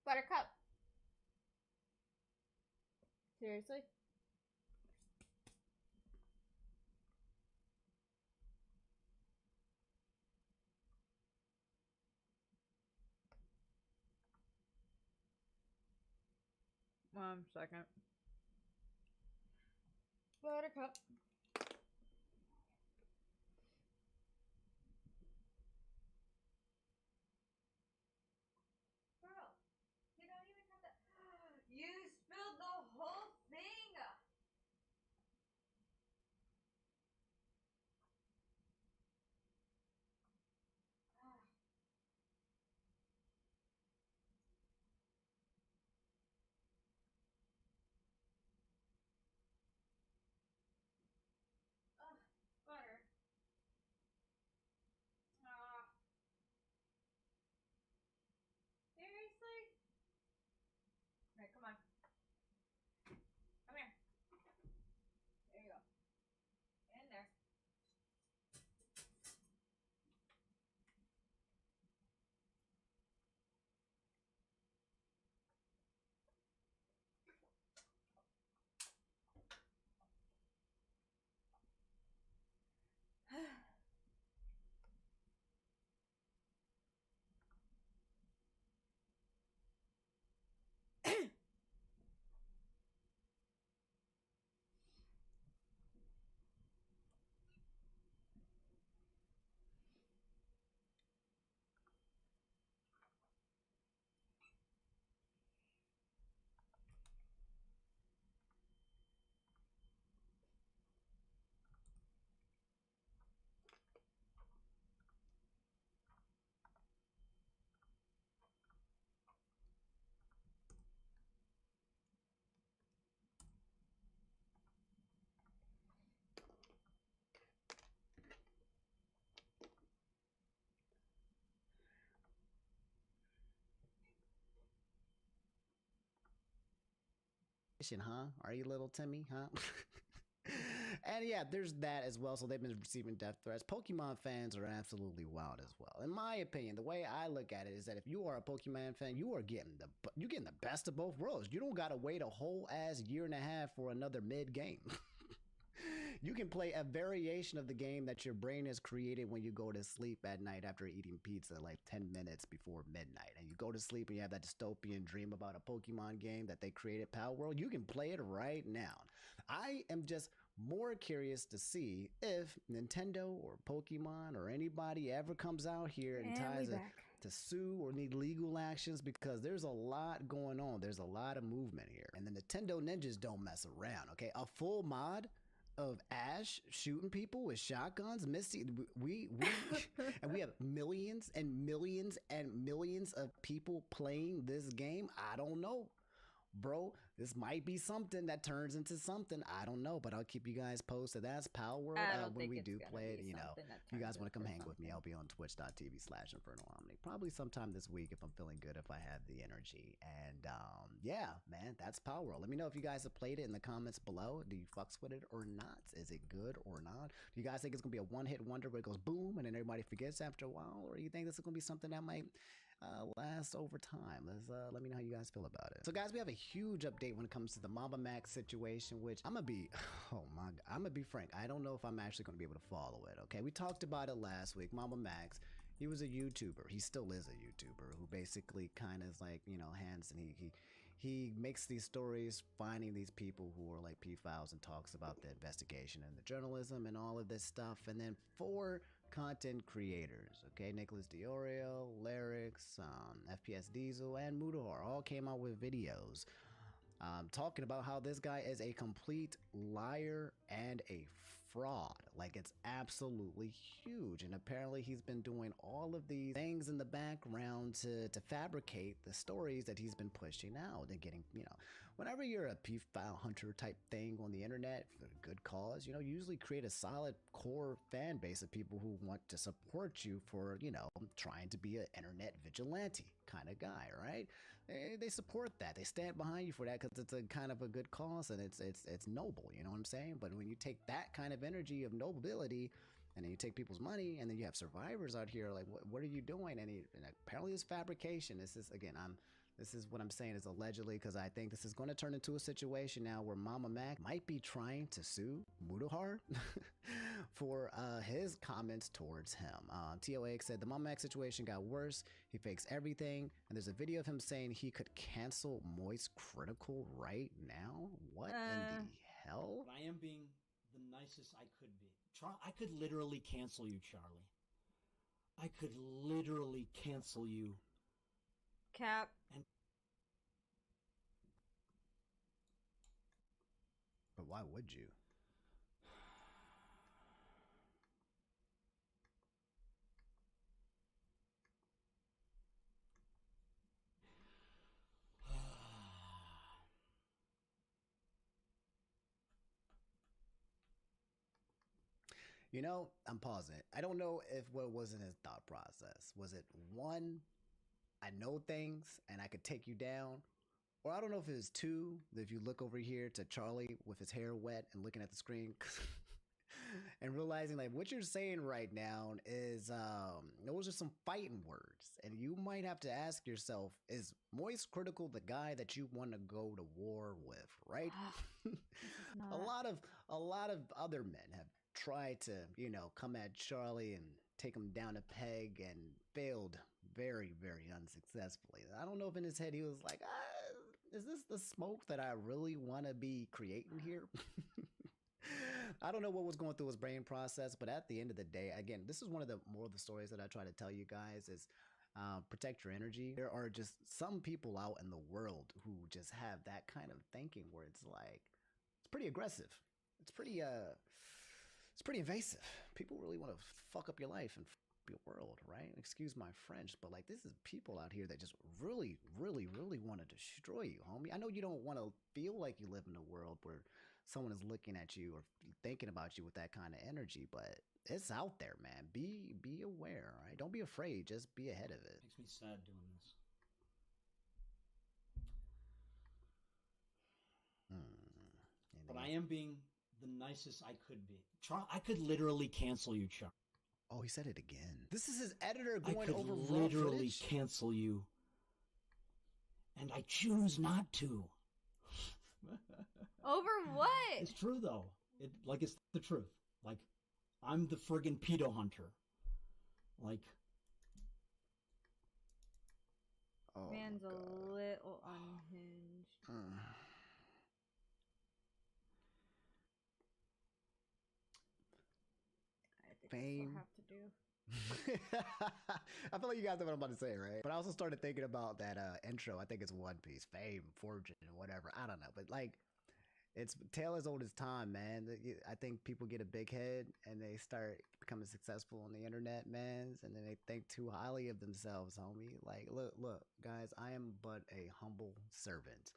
Buttercup. Seriously? One second. Buttercup. Girl, you don't even have to. You spilled the whole thing. Ugh, butter. Ah, seriously? Right, come on. Come here. There you go. In there. Huh? Are you little Timmy? Huh? And yeah, there's that as well. So they've been receiving death threats. Pokemon fans are absolutely wild as well. In my opinion, the way I look at it is that if you are a Pokemon fan, you're getting the best of both worlds. You don't gotta wait a whole ass year and a half for another mid game. You can play a variation of the game that your brain has created when you go to sleep at night after eating pizza like 10 minutes before midnight. And you go to sleep and you have that dystopian dream about a Pokemon game that they created, Pal World. You can play it right now. I am just more curious to see if Nintendo or Pokemon or anybody ever comes out here and tries to sue or need legal actions, because there's a lot going on. There's a lot of movement here. And the Nintendo ninjas don't mess around, okay? A full mod of Ash shooting people with shotguns, Misty. We and we have millions and millions and millions of people playing this game. I don't know, bro. This might be something that turns into something. I don't know, but I'll keep you guys posted. That's Pal World. I don't When think we it's do gonna play it, be you know, something that if you guys turns want to come into hang with me, something. I'll be on twitch.tv/Infernal Omni. Probably sometime this week if I'm feeling good, if I have the energy. And yeah, man, that's Pal World. Let me know if you guys have played it in the comments below. Do you fucks with it or not? Is it good or not? Do you guys think it's gonna be a one-hit wonder where it goes boom and then everybody forgets after a while, or do you think this is gonna be something that might last over time? Let me know how you guys feel about it. So guys, we have a huge update when it comes to the Mamba Max situation, which I'm gonna be oh my god, I'm gonna be frank, I don't know if I'm actually gonna be able to follow it. Okay, we talked about it last week. Mamba Max, he was a YouTuber, he still is a YouTuber, who basically kind of is like, you know, hands, and he makes these stories finding these people who are like P-Files and talks about the investigation and the journalism and all of this stuff. And then for content creators, okay, Nicholas Diorio, Lyrics, FPS Diesel, and Mudahar all came out with videos talking about how this guy is a complete liar and a fraud. Like, it's absolutely huge. And apparently he's been doing all of these things in the background to fabricate the stories that he's been pushing out and getting, you know, whenever you're a P-File hunter type thing on the internet for a good cause, you know, you usually create a solid core fan base of people who want to support you for, you know, trying to be an internet vigilante kind of guy, right? They support that. They stand behind you for that because it's a kind of a good cause, and it's noble, you know what I'm saying? But when you take that kind of energy of nobility and then you take people's money, and then you have survivors out here like, what are you doing? And apparently it's fabrication. This is, again, I'm This is what I'm saying is allegedly, because I think this is going to turn into a situation now where Mama Mac might be trying to sue Mudahar for his comments towards him. TOX said the Mama Mac situation got worse. He fakes everything. And there's a video of him saying he could cancel Moist Critical right now. What in the hell? I am being the nicest I could be. I could literally cancel you, Charlie. I could literally cancel you. Cap. And but why would you? You know, I'm pausing it. I don't know if what was in his thought process. Was it one, I know things and I could take you down? Or I don't know if it was two, if you look over here to Charlie with his hair wet and looking at the screen and realizing like what you're saying right now is those are some fighting words. And you might have to ask yourself, is Moist Critical the guy that you want to go to war with, right? a lot of other men have tried to, you know, come at Charlie and take him down a peg and failed very, very unsuccessfully. I don't know if in his head he was like, is this the smoke that I really want to be creating here? I don't know what was going through his brain process, but at the end of the day, again, this is one of the more of the stories that I try to tell you guys is protect your energy. There are just some people out in the world who just have that kind of thinking where it's like, it's pretty aggressive. It's pretty invasive. People really want to fuck up your life and your world, right? Excuse my French, but like this is people out here that just really, really, really want to destroy you, homie. I know you don't want to feel like you live in a world where someone is looking at you or thinking about you with that kind of energy, but it's out there, man. Be aware, right? Don't be afraid. Just be ahead of it. Makes me sad doing this. But I am being the nicest I could be. I could literally cancel you, Chuck. Oh, he said it again. This is his editor going over I could literally cancel you. And I choose not to. Over what? It's true, though. It's the truth. Like, I'm the friggin' pedo hunter. Like... Oh, man's a little unhinged. Fame. Have to do. I feel like you guys know what I'm about to say, right? But I also started thinking about that intro. I think it's One Piece, Fame, Fortune, whatever. I don't know, but like, it's tale as old as time, man. I think people get a big head and they start becoming successful on the internet, man, and then they think too highly of themselves, homie. Like, look, guys, I am but a humble servant.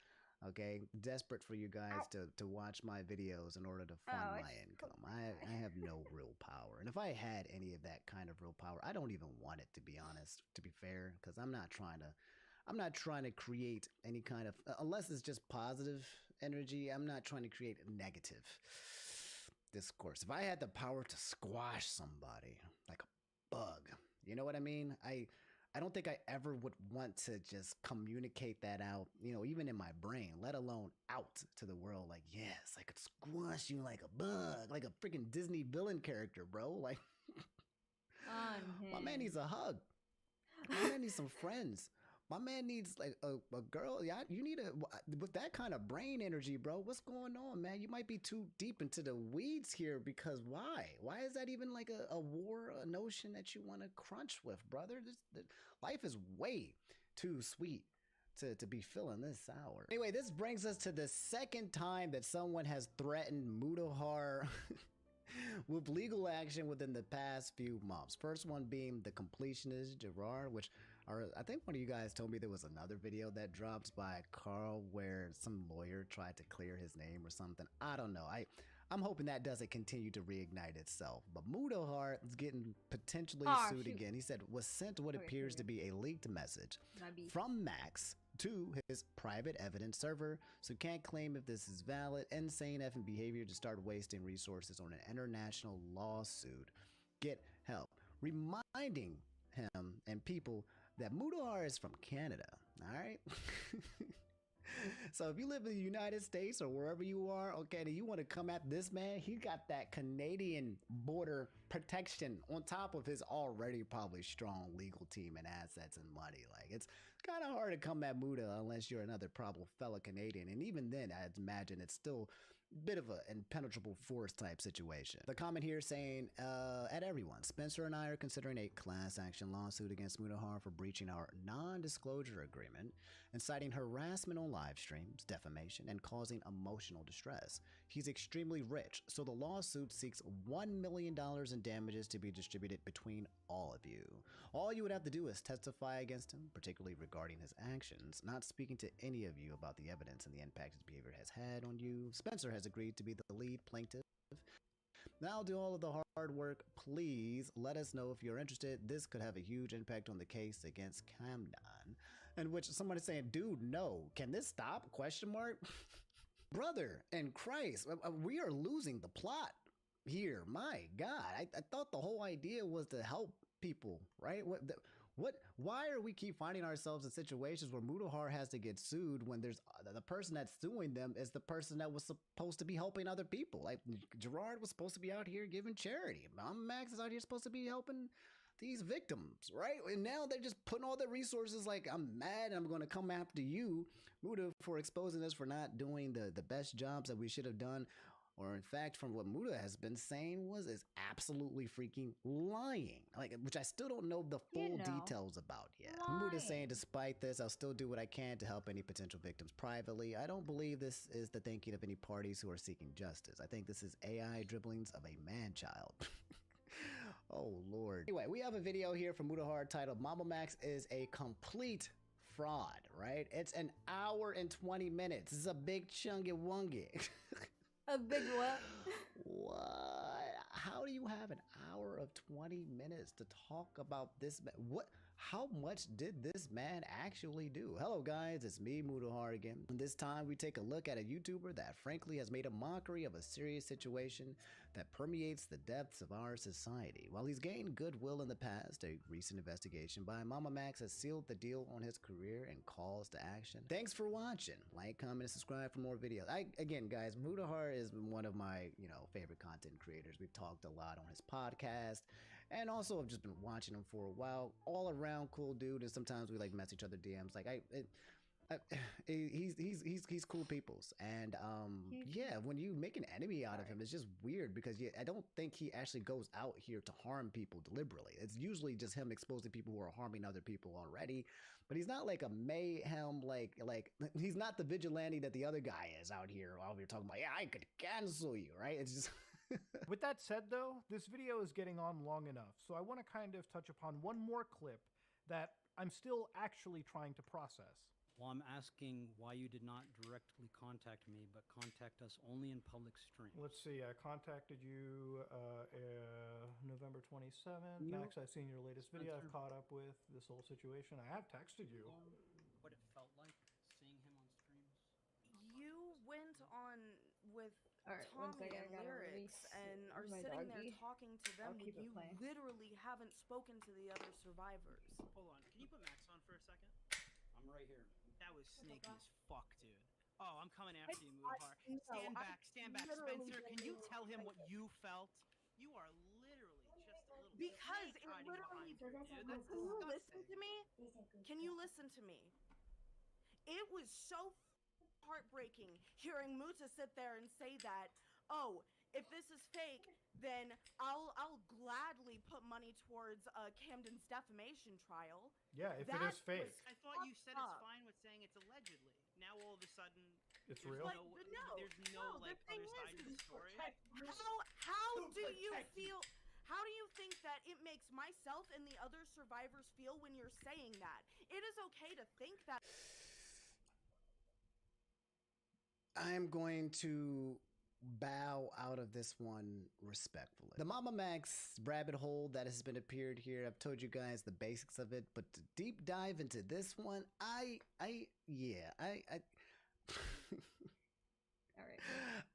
Okay, desperate for you guys to watch my videos in order to fund my income. I have no real power. And if I had any of that kind of real power, I don't even want it, to be honest, to be fair, because I'm not trying to create any kind of, unless it's just positive energy, I'm not trying to create negative discourse. If I had the power to squash somebody like a bug, you know what I mean? I don't think I ever would want to just communicate that out, you know, even in my brain, let alone out to the world. Like, yes, I could squash you like a bug, like a freaking Disney villain character, bro. Like, my man needs a hug. My man needs some friends. My man needs like a girl. Yeah, you need with that kind of brain energy, bro. What's going on, man? You might be too deep into the weeds here because why? Why is that even like a war, a notion that you want to crunch with, brother? Life is way too sweet to be feeling this sour. Anyway, this brings us to the second time that someone has threatened Mudahar with legal action within the past few months. First one being the completionist Gerard, which I think one of you guys told me there was another video that dropped by Carl where some lawyer tried to clear his name or something. I don't know. I'm hoping that doesn't continue to reignite itself. But Mudahar is getting potentially sued again. He said was sent what appears to be a leaked message from Max to his private evidence server, so can't claim if this is valid. Insane effing behavior to start wasting resources on an international lawsuit. Get help. Reminding him and people that Mudahar is from Canada. All right. So if you live in the United States or wherever you are, okay, and you want to come at this man, he got that Canadian border protection on top of his already probably strong legal team and assets and money. Like, it's kind of hard to come at Muda unless you're another probable fellow Canadian. And even then, I'd imagine it's still a bit of an impenetrable force type situation. The comment here saying, at everyone, Spencer and I are considering a class action lawsuit against Mudahar for breaching our non-disclosure agreement, inciting harassment on live streams, defamation, and causing emotional distress. He's extremely rich, so the lawsuit seeks $1 million in damages to be distributed between all of you. All you would have to do is testify against him, particularly regarding his actions, not speaking to any of you about the evidence and the impact his behavior has had on you. Spencer has agreed to be the lead plaintiff. Now I'll do all of the hard work. Please let us know if you're interested. This could have a huge impact on the case against Camden. In which somebody's saying, dude, no, can this stop? Question mark. Brother in Christ, we are losing the plot here. My God, I thought the whole idea was to help people, right? Why are we keep finding ourselves in situations where Mudahar has to get sued when there's the person that's suing them is the person that was supposed to be helping other people? Like, Gerard was supposed to be out here giving charity. Mama Max is out here supposed to be helping these victims, right? And now they're just putting all their resources like, I'm mad and I'm going to come after you, Muda, for exposing us for not doing the best jobs that we should have done. Or in fact, from what Muda has been saying is absolutely freaking lying. Like, which I still don't know the full details about yet. Muda's saying, despite this, I'll still do what I can to help any potential victims privately. I don't believe this is the thinking of any parties who are seeking justice. I think this is AI dribblings of a man-child. Oh, Lord. Anyway, we have a video here from Mudahar titled Mama Max is a complete fraud, right? It's an hour and 20 minutes. This is a big chungy wungy. A big what? What? How do you have an hour of 20 minutes to talk about this? What? How much did this man actually do? Hello guys, it's me, Mudahar again. And this time we take a look at a YouTuber that frankly has made a mockery of a serious situation that permeates the depths of our society. While he's gained goodwill in the past, a recent investigation by Mama Max has sealed the deal on his career and calls to action. Thanks for watching. Like, comment, and subscribe for more videos. Again, guys, Mudahar is one of my, favorite content creators. We've talked a lot on his podcast. And also, I've just been watching him for a while. All around cool dude, and sometimes we like mess each other DMs. Like he's cool peoples, and yeah, when you make an enemy out of him, it's just weird because I don't think he actually goes out here to harm people deliberately. It's usually just him exposing people who are harming other people already. But he's not like a mayhem, like he's not the vigilante that the other guy is out here talking about. Yeah, I could cancel you, right? It's just. With that said, though, this video is getting on long enough, so I want to kind of touch upon one more clip that I'm still actually trying to process. Well, I'm asking why you did not directly contact me, but contact us only in public stream. Let's see, I contacted you November 27th. Max, I've seen your latest video. I've caught up with this whole situation. I have texted you. What it felt like seeing him on streams. You went on with One Tommy second, I and gotta Lyrics release and are my sitting doggy. there talking to them I'll when keep it you playing. literally haven't spoken to the other survivors. Hold on, can you put Max on for a second? I'm right here. That was snaky as fuck, dude. Oh, I'm coming after you, I- Mudahar. no, Stand I back, stand back. literally Spencer, can you didn't tell him say what that. you felt? You are literally just a little Because snake it hiding literally behind here, dude. That's Can you listen disgusting. to me? Can you listen to me? It was so heartbreaking hearing Muta sit there and say that, oh, if this is fake, then I'll gladly put money towards Camden's defamation trial. Yeah, if That it is was fake. I thought you said it's up. fine with saying it's allegedly. Now all of a sudden, It's there's real? But No, no, there's no no, like the thing other side to the is, story. how do you feel? How do you think that it makes myself and the other survivors feel when you're saying that? It is okay to think that. I'm going to bow out of this one respectfully. The Mama Max rabbit hole that has been appeared here, I've told you guys the basics of it, but to deep dive into this one, All right.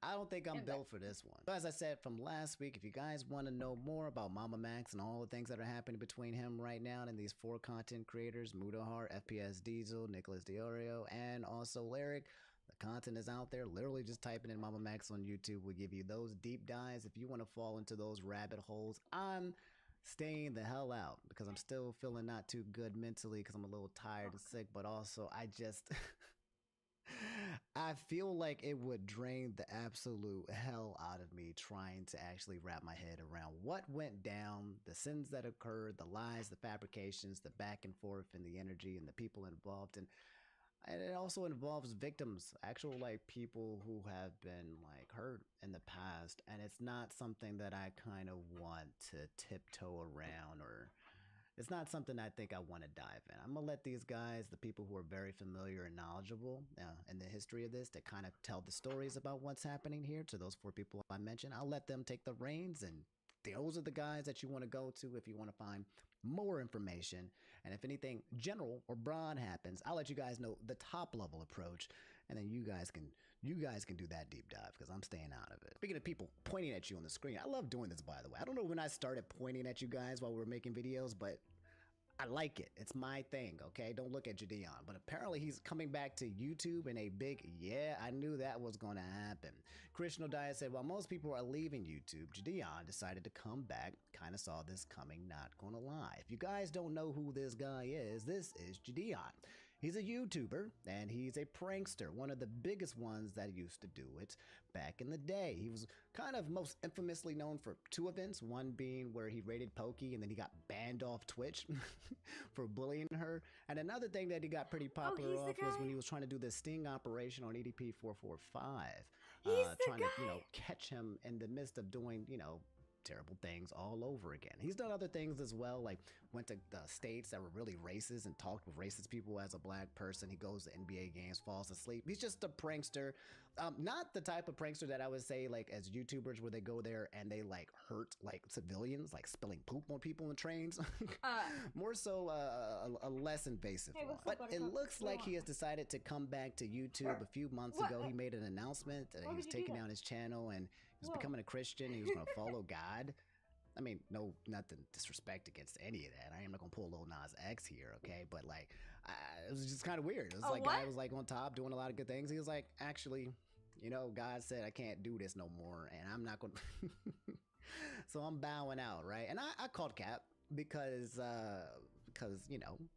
I don't think I'm And built for this one. So as I said from last week, if you guys want to know more about Mama Max and all the things that are happening between him right now and these 4 content creators, Mudahar, FPS Diesel, Nicholas Diorio, and also Lyric, the content is out there. Literally just typing in Mama Max on YouTube will give you those deep dives. If you want to fall into those rabbit holes, I'm staying the hell out because I'm still feeling not too good mentally because I'm a little tired and sick, but also I just I feel like it would drain the absolute hell out of me trying to actually wrap my head around what went down, the sins that occurred, the lies, the fabrications, the back and forth, and the energy and the people involved. And it also involves victims, actual like people who have been like hurt in the past. And it's not something that I kind of want to tiptoe around, or it's not something I think I want to dive in. I'm gonna let these guys, the people who are very familiar and knowledgeable in the history of this, to kind of tell the stories about what's happening here. To those 4 people I mentioned, I'll let them take the reins, and those are the guys that you want to go to if you want to find more information. And if anything general or broad happens, I'll let you guys know the top level approach, and then you guys can do that deep dive because I'm staying out of it. Speaking of people pointing at you on the screen, I love doing this, by the way. I don't know when I started pointing at you guys while we were making videos, but I like it. It's my thing, okay? Don't look at Jadeon. But apparently he's coming back to YouTube in a big, yeah, I knew that was going to happen. Krishna Diet said, while most people are leaving YouTube, Jadeon decided to come back. Kind of saw this coming, not going to lie. If you guys don't know who this guy is, this is Jadeon. He's a YouTuber, and he's a prankster, one of the biggest ones that used to do it back in the day. He was kind of most infamously known for 2 events, one being where he raided Pokey and then he got banned off Twitch for bullying her. And another thing that he got pretty popular off was when he was trying to do the sting operation on EDP 445. Trying to, catch him in the midst of doing, terrible things all over again. He's done other things as well, like went to the states that were really racist and talked with racist people as a black person. He goes to NBA games, falls asleep. He's just a prankster. Not the type of prankster that I would say like as YouTubers where they go there and they like hurt like civilians, like spilling poop on people in trains. More so a less invasive one. But it looks like he has decided to come back to YouTube. A few months ago, he made an announcement that he was taking down his channel and he was becoming a Christian. He was going to follow God. I mean, no, nothing disrespect against any of that. I am not gonna pull Lil Nas X here, okay? But like, it was just kind of weird. It was like guy was like on top doing a lot of good things. He was like, actually, God said I can't do this no more, and I'm not gonna. So I'm bowing out, right? And I called Cap because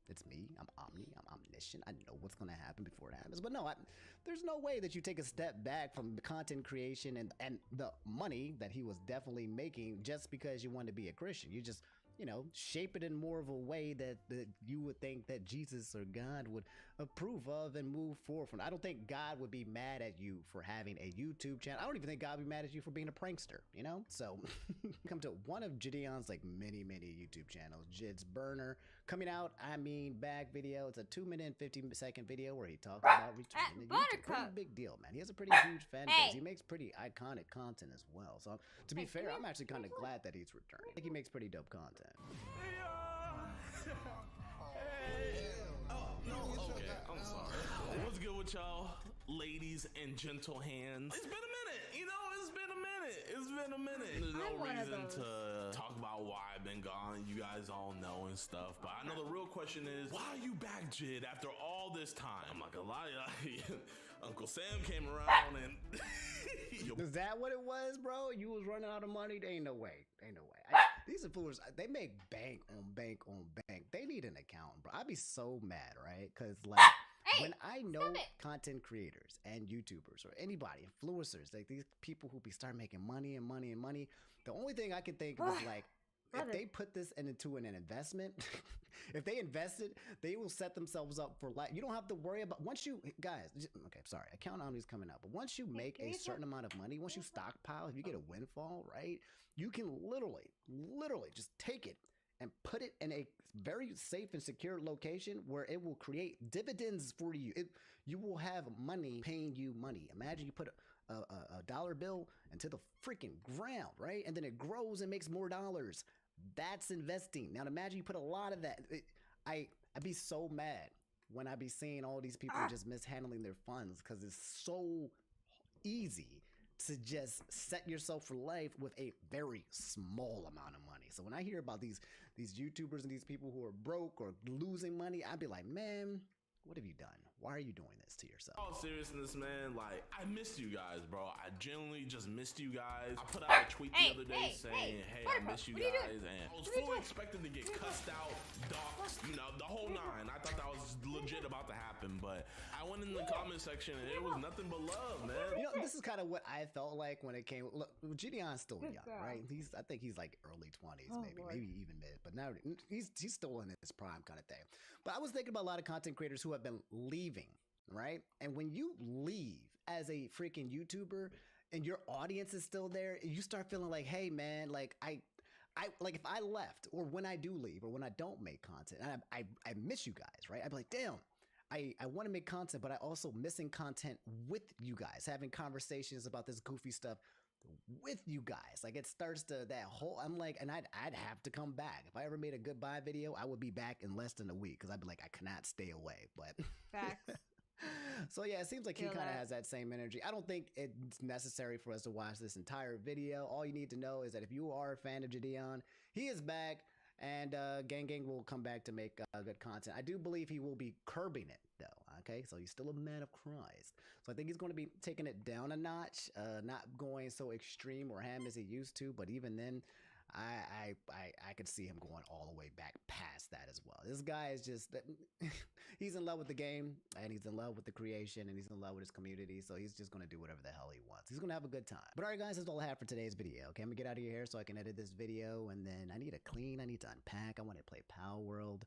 it's me. I'm omniscient. I know what's gonna happen before it happens. But no, there's no way that you take a step back from the content creation and the money that he was definitely making just because you want to be a Christian. You just shape it in more of a way that you would think that Jesus or God would approve of and move forward from. I don't think God would be mad at you for having a YouTube channel. I don't even think God would be mad at you for being a prankster, So come to one of Jadeon's like many YouTube channels, Jid's Burner, coming out, back video. It's a 2-minute and 50-second video where he talks about returning to YouTube. Pretty big deal, man. He has a pretty huge fan base. He makes pretty iconic content as well. So to be fair, I'm actually kind of glad that he's returning. I think he makes pretty dope content. I'm sorry. What's good with y'all, ladies and gentle hands? It's been a minute, It's been a minute. There's no reason to talk about why I've been gone. You guys all know and stuff. But I know the real question is, why are you back, Jid, after all this time? I'm not gonna lie, Uncle Sam came around and... Is that what it was, bro? You was running out of money? There ain't no way. These influencers, they make bank on bank on bank. They need an accountant, bro. I'd be so mad, right? Because, like, when I know content creators and YouTubers or anybody, influencers, like these people who start making money, the only thing I can think of is, like, if they put this into an investment, if they invested, they will set themselves up for life. You don't have to worry about, account omni's coming up, but once you make a certain amount of money, once you stockpile, if you get a windfall, right, you can literally just take it and put it in a very safe and secure location where it will create dividends for you. You will have money paying you money. Imagine you put a dollar bill into the freaking ground, right? And then it grows and makes more dollars. That's investing. Now imagine you put a lot of that. I'd be so mad when I be seeing all these people just mishandling their funds because it's so easy to just set yourself for life with a very small amount of money. So when I hear about these YouTubers and these people who are broke or losing money, I'd be like, man, what have you done? Why are you doing this to yourself? All seriousness, man, like, I missed you guys, bro. I genuinely just missed you guys. I put out a tweet the other day saying, hey, I miss you guys, and I was fully expecting to get cussed out, doxxed, you know, the whole nine. I thought that was legit about to happen, but I went in the comment section and it was nothing but love, man. You know, this is kind of what I felt like when it came. Look, Gideon's still young, right? I think he's like early 20s, maybe even mid. But now he's still in his prime kind of thing. But I was thinking about a lot of content creators who have been leaving, right? And when you leave as a freaking YouTuber and your audience is still there, you start feeling like, hey man, like I like if I left, or when I do leave, or when I don't make content, and I miss you guys, right? I'd be like, damn. I want to make content, but I also missing content with you guys, having conversations about this goofy stuff with you guys. Like it starts to that whole, I'm like, and I'd have to come back. If I ever made a goodbye video, I would be back in less than a week because I'd be like, I cannot stay away. But Facts. so yeah, it seems like he Feel kind of that. has that same energy. I don't think it's necessary for us to watch this entire video. All you need to know is that if you are a fan of Gideon, he is back. And Gang Gang will come back to make good content. I do believe he will be curbing it, though. Okay, so he's still a man of Christ. So I think he's going to be taking it down a notch, not going so extreme or ham as he used to. But even then, I could see him going all the way back past that as well. This guy is just he's in love with the game, and he's in love with the creation, and he's in love with his community. So he's just going to do whatever the hell he wants. He's going to have a good time. But all right, guys, that's all I have for today's video. Okay, I'm gonna get out of your hair so I can edit this video, and then I need to clean. I need to unpack. I want to play Power World.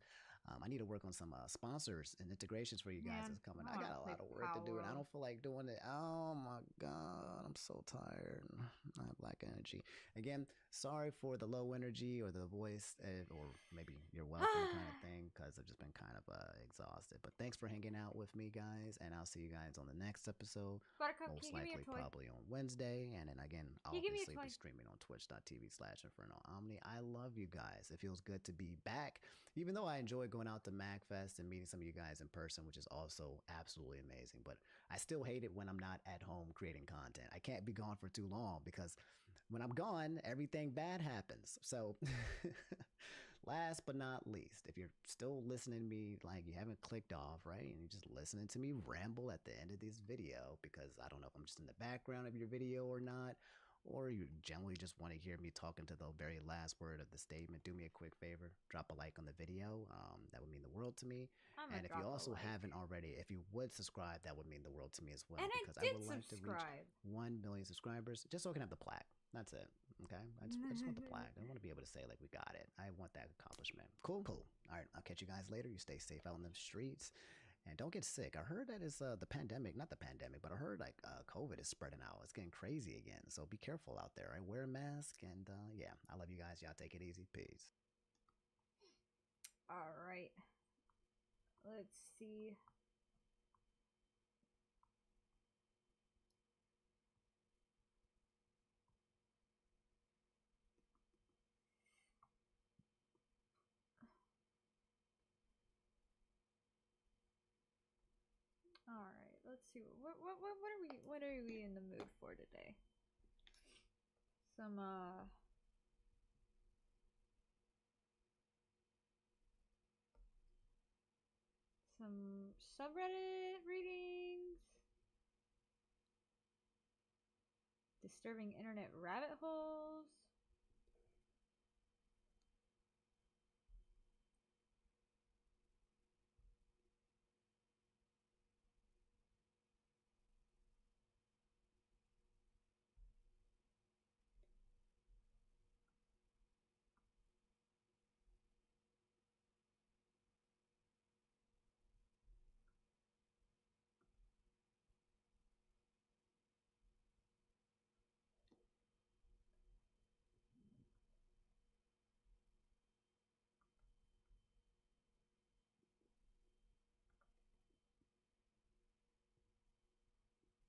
I need to work on some sponsors and integrations for you guys Man, that's coming. I I wanna got a play lot of work to do, and I Power don't feel like doing it. Oh my God, I'm so tired. I have lack of energy. Again, sorry for the low energy or the voice, or maybe you're welcome kind of thing, because I've just been kind of exhausted. But thanks for hanging out with me, guys, and I'll see you guys on the next episode. Buttercup, Most can you give me likely, a toy? probably on Wednesday, and then again, I'll Can you give me a obviously be toy? streaming on twitch.tv/InfernoOmni. I love you guys. It feels good to be back, even though I enjoy going out to MagFest and meeting some of you guys in person, which is also absolutely amazing. But I still hate it when I'm not at home creating content. I can't be gone for too long because when I'm gone, everything bad happens. So last but not least, if you're still listening to me, like you haven't clicked off, right? And you're just listening to me ramble at the end of this video, because I don't know if I'm just in the background of your video or not, or you generally just want to hear me talking to the very last word of the statement, do me a quick favor, drop a like on the video. That would mean the world to me. And if you also haven't already, if you would subscribe, that would mean the world to me as well. And because I did would like to subscribe. reach 1 million subscribers, just so I can have the plaque. That's it. Okay, I just want the plaque. I want to be able to say like we got it. I want that accomplishment. Cool. All right, I'll catch you guys later. You stay safe out in the streets. And don't get sick. I heard that is the pandemic, not the pandemic, but I heard like COVID is spreading out. It's getting crazy again. So be careful out there. Right? Wear a mask. And yeah, I love you guys. Y'all take it easy. Peace. All right. Let's see. All right. Let's see. What are we in the mood for today? Some subreddit readings, disturbing internet rabbit holes.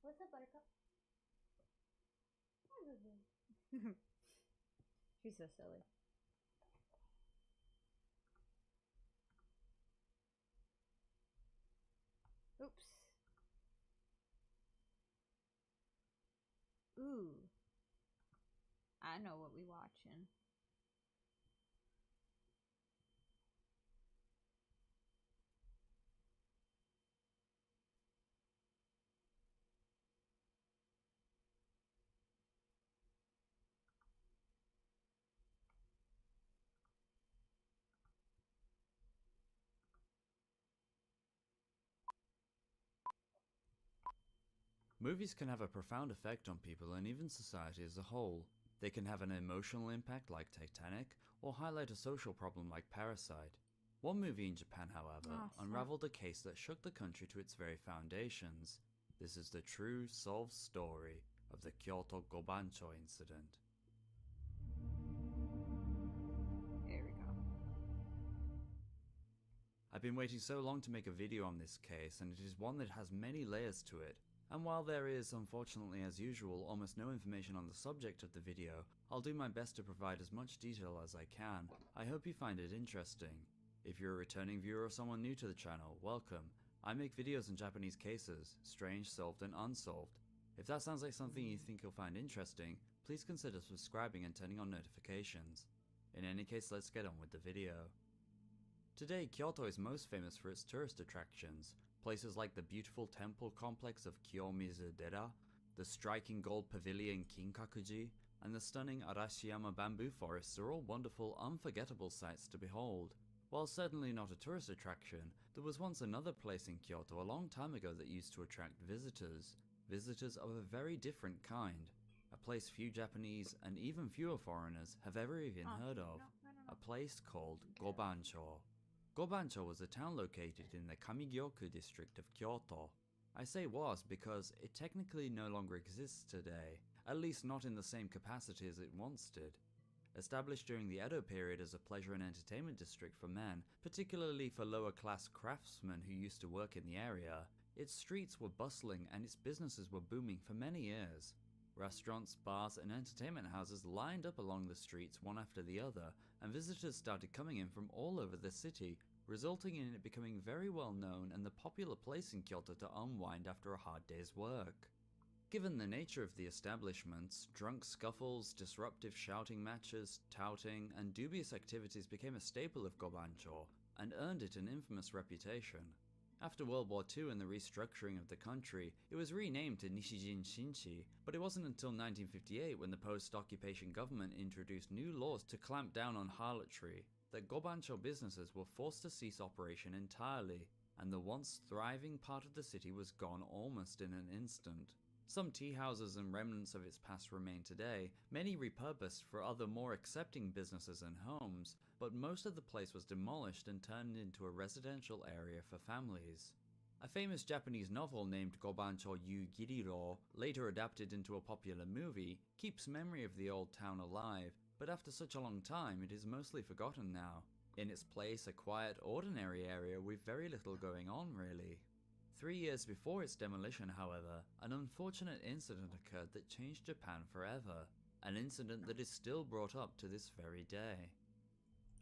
What's up, Buttercup? She's so silly. Oops. Ooh. I know what we watching. Movies can have a profound effect on people and even society as a whole. They can have an emotional impact like Titanic, or highlight a social problem like Parasite. One movie in Japan, however, unraveled a case that shook the country to its very foundations. This is the true solved story of the Kyoto Gobancho incident. There we go. I've been waiting so long to make a video on this case, and it is one that has many layers to it. And while there is, unfortunately as usual, almost no information on the subject of the video, I'll do my best to provide as much detail as I can. I hope you find it interesting. If you're a returning viewer or someone new to the channel, welcome. I make videos on Japanese cases, strange, solved and unsolved. If that sounds like something you think you'll find interesting, please consider subscribing and turning on notifications. In any case, let's get on with the video. Today, Kyoto is most famous for its tourist attractions. Places like the beautiful temple complex of Kiyomizu-dera, the striking gold pavilion Kinkakuji, and the stunning Arashiyama bamboo forests are all wonderful, unforgettable sights to behold. While certainly not a tourist attraction, there was once another place in Kyoto a long time ago that used to attract visitors. Visitors of a very different kind. A place few Japanese, and even fewer foreigners, have ever even heard of. A place called Gobancho. Gobancho was a town located in the Kamigyoku district of Kyoto. I say was because it technically no longer exists today, at least not in the same capacity as it once did. Established during the Edo period as a pleasure and entertainment district for men, particularly for lower class craftsmen who used to work in the area, its streets were bustling and its businesses were booming for many years. Restaurants, bars and entertainment houses lined up along the streets one after the other, and visitors started coming in from all over the city, resulting in it becoming very well known and the popular place in Kyoto to unwind after a hard day's work. Given the nature of the establishments, drunk scuffles, disruptive shouting matches, touting, and dubious activities became a staple of Gobancho, and earned it an infamous reputation. After World War II and the restructuring of the country, it was renamed to Nishijin Shinchi, but it wasn't until 1958 when the post-occupation government introduced new laws to clamp down on harlotry that Gobancho businesses were forced to cease operation entirely, and the once thriving part of the city was gone almost in an instant. Some tea houses and remnants of its past remain today, many repurposed for other more accepting businesses and homes, but most of the place was demolished and turned into a residential area for families. A famous Japanese novel named Gobancho Yu Giriro, later adapted into a popular movie, keeps memory of the old town alive, but after such a long time it is mostly forgotten now. In its place, a quiet, ordinary area with very little going on really. 3 years before its demolition, however, an unfortunate incident occurred that changed Japan forever, an incident that is still brought up to this very day.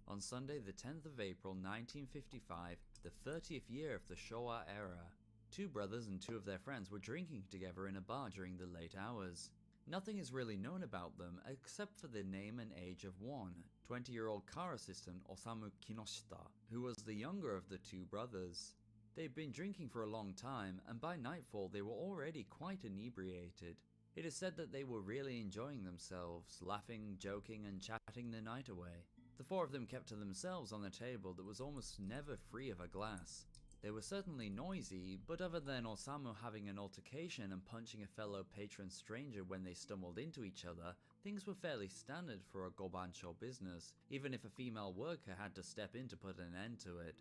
On Sunday the 10th of April 1955, the 30th year of the Showa era, two brothers and two of their friends were drinking together in a bar during the late hours. Nothing is really known about them except for the name and age of one, 20-year-old car assistant Osamu Kinoshita, who was the younger of the two brothers. They'd been drinking for a long time, and by nightfall they were already quite inebriated. It is said that they were really enjoying themselves, laughing, joking, and chatting the night away. The four of them kept to themselves on the table that was almost never free of a glass. They were certainly noisy, but other than Osamu having an altercation and punching a fellow patron stranger when they stumbled into each other, things were fairly standard for a Gobancho business, even if a female worker had to step in to put an end to it.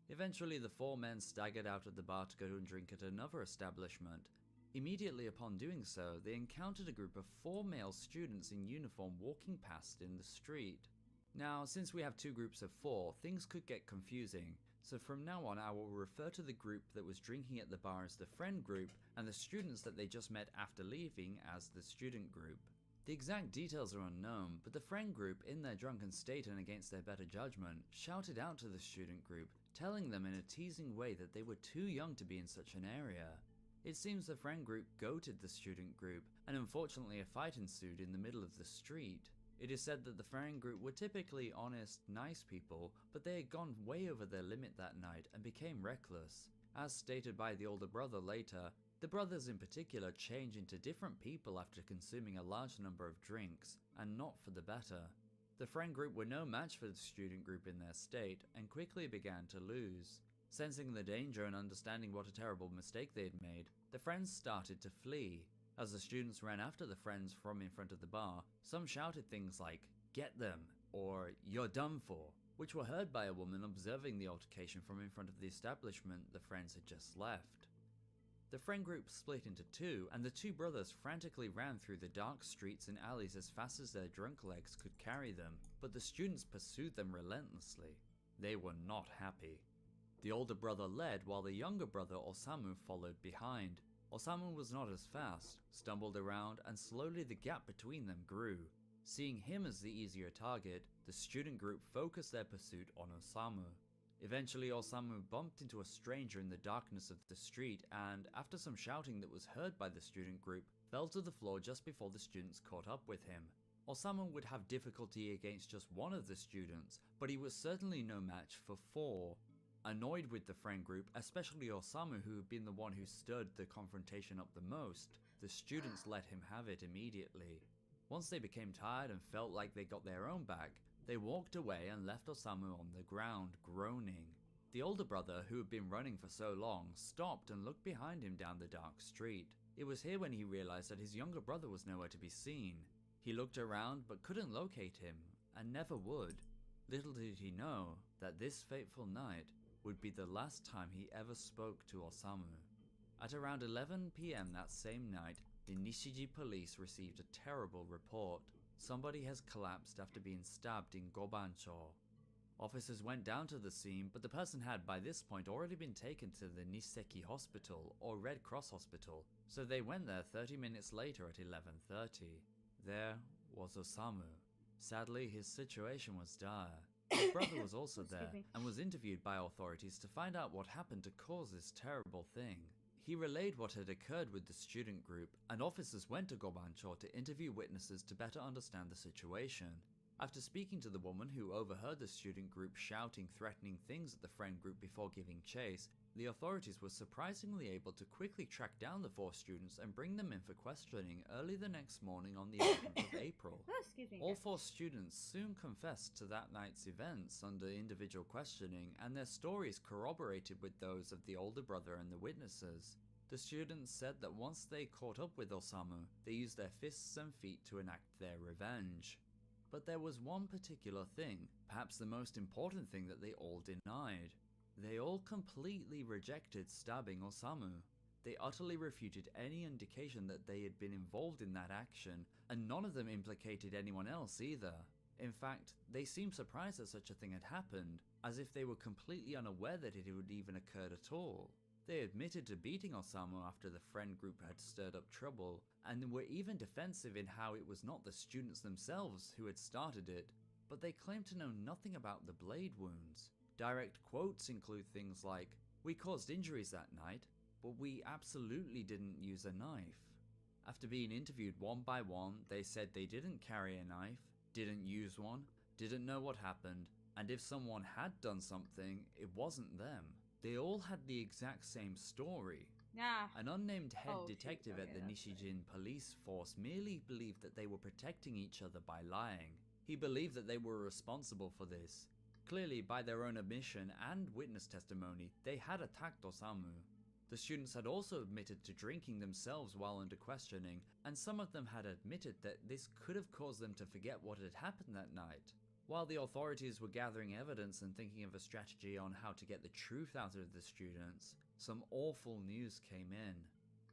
Eventually the four men staggered out of the bar to go and drink at another establishment. Immediately upon doing so, they encountered a group of 4 male students in uniform walking past in the street. Now, since we have 2 groups of 4, things could get confusing, so from now on I will refer to the group that was drinking at the bar as the friend group, and the students that they just met after leaving as the student group. The exact details are unknown, but the friend group, in their drunken state and against their better judgment, shouted out to the student group, telling them in a teasing way that they were too young to be in such an area. It seems the friend group goated the student group, and unfortunately a fight ensued in the middle of the street. It is said that the friend group were typically honest, nice people, but they had gone way over their limit that night and became reckless. As stated by the older brother later, the brothers in particular change into different people after consuming a large number of drinks, and not for the better. The friend group were no match for the student group in their state, and quickly began to lose. Sensing the danger and understanding what a terrible mistake they had made, the friends started to flee. As the students ran after the friends from in front of the bar, some shouted things like, "Get them," or "You're done for," which were heard by a woman observing the altercation from in front of the establishment the friends had just left. The friend group split into two, and the two brothers frantically ran through the dark streets and alleys as fast as their drunk legs could carry them, but the students pursued them relentlessly. They were not happy. The older brother led while the younger brother Osamu followed behind. Osamu was not as fast, stumbled around, and slowly the gap between them grew. Seeing him as the easier target, the student group focused their pursuit on Osamu. Eventually Osamu bumped into a stranger in the darkness of the street and, after some shouting that was heard by the student group, fell to the floor just before the students caught up with him. Osamu would have difficulty against just one of the students, but he was certainly no match for four. Annoyed with the friend group, especially Osamu who had been the one who stirred the confrontation up the most, the students let him have it immediately. Once they became tired and felt like they got their own back, they walked away and left Osamu on the ground, groaning. The older brother, who had been running for so long, stopped and looked behind him down the dark street. It was here when he realized that his younger brother was nowhere to be seen. He looked around but couldn't locate him, and never would. Little did he know that this fateful night would be the last time he ever spoke to Osamu. At around 11 PM that same night, the Nishiji police received a terrible report. Somebody has collapsed after being stabbed in Gobancho. Officers went down to the scene, but the person had by this point already been taken to the Niseki Hospital or Red Cross Hospital, so they went there 30 minutes later at 11:30. There was Osamu. Sadly, his situation was dire. His brother was also there and was interviewed by authorities to find out what happened to cause this terrible thing. He relayed what had occurred with the student group, and officers went to Gobancho to interview witnesses to better understand the situation. After speaking to the woman who overheard the student group shouting threatening things at the friend group before giving chase, the authorities were surprisingly able to quickly track down the four students and bring them in for questioning early the next morning on the 11th of April. All four students soon confessed to that night's events under individual questioning, and their stories corroborated with those of the older brother and the witnesses. The students said that once they caught up with Osamu, they used their fists and feet to enact their revenge. But there was one particular thing, perhaps the most important thing that they all denied. They all completely rejected stabbing Osamu. They utterly refuted any indication that they had been involved in that action, and none of them implicated anyone else either. In fact, they seemed surprised that such a thing had happened, as if they were completely unaware that it had even occurred at all. They admitted to beating Osamu after the friend group had stirred up trouble, and were even defensive in how it was not the students themselves who had started it, but they claimed to know nothing about the blade wounds. Direct quotes include things like, "We caused injuries that night, but we absolutely didn't use a knife." After being interviewed one by one, they said they didn't carry a knife, didn't use one, didn't know what happened, and if someone had done something, it wasn't them. They all had the exact same story. Nah. An unnamed head Oh, shoot, detective okay, at the that's right. Nishijin police force merely believed that they were protecting each other by lying. He believed that they were responsible for this. Clearly, by their own admission and witness testimony, they had attacked Osamu. The students had also admitted to drinking themselves while under questioning, and some of them had admitted that this could have caused them to forget what had happened that night. While the authorities were gathering evidence and thinking of a strategy on how to get the truth out of the students, some awful news came in.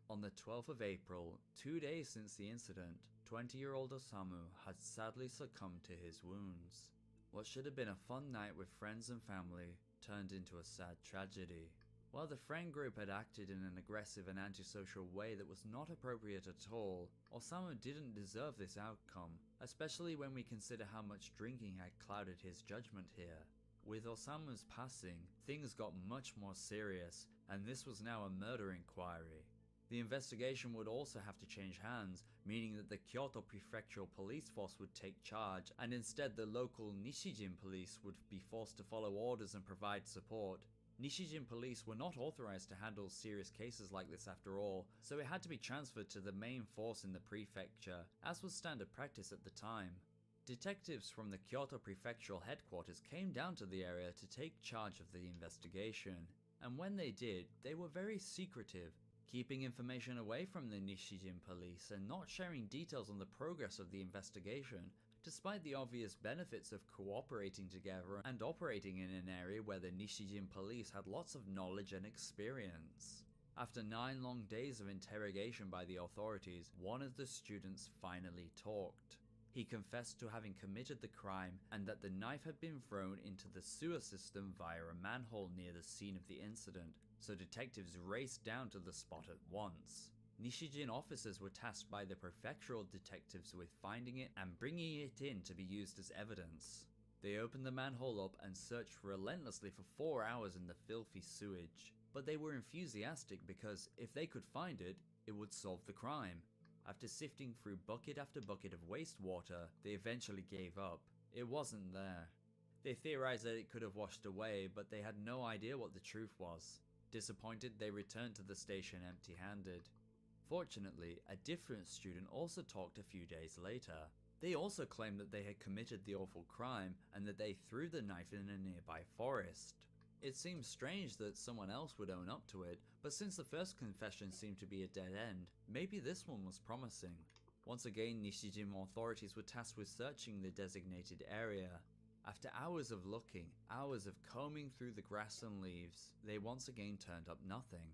On the 12th of April, 2 days since the incident, 20-year-old Osamu had sadly succumbed to his wounds. What should have been a fun night with friends and family turned into a sad tragedy. While the friend group had acted in an aggressive and antisocial way that was not appropriate at all, Osamu didn't deserve this outcome, especially when we consider how much drinking had clouded his judgment here. With Osamu's passing, things got much more serious, and this was now a murder inquiry. The investigation would also have to change hands, meaning that the Kyoto Prefectural Police Force would take charge, and instead the local Nishijin police would be forced to follow orders and provide support. Nishijin police were not authorized to handle serious cases like this after all, so it had to be transferred to the main force in the prefecture, as was standard practice at the time. Detectives from the Kyoto Prefectural Headquarters came down to the area to take charge of the investigation, and when they did, they were very secretive, keeping information away from the Nishijin police and not sharing details on the progress of the investigation, despite the obvious benefits of cooperating together and operating in an area where the Nishijin police had lots of knowledge and experience. After 9 long days of interrogation by the authorities, one of the students finally talked. He confessed to having committed the crime and that the knife had been thrown into the sewer system via a manhole near the scene of the incident, so detectives raced down to the spot at once. Nishijin officers were tasked by the prefectural detectives with finding it and bringing it in to be used as evidence. They opened the manhole up and searched relentlessly for 4 hours in the filthy sewage, but they were enthusiastic because if they could find it, it would solve the crime. After sifting through bucket after bucket of wastewater, they eventually gave up. It wasn't there. They theorized that it could have washed away, but they had no idea what the truth was. Disappointed, they returned to the station empty-handed. Fortunately, a different student also talked a few days later. They also claimed that they had committed the awful crime and that they threw the knife in a nearby forest. It seems strange that someone else would own up to it, but since the first confession seemed to be a dead end, maybe this one was promising. Once again, Nishijin authorities were tasked with searching the designated area. After hours of looking, hours of combing through the grass and leaves, they once again turned up nothing.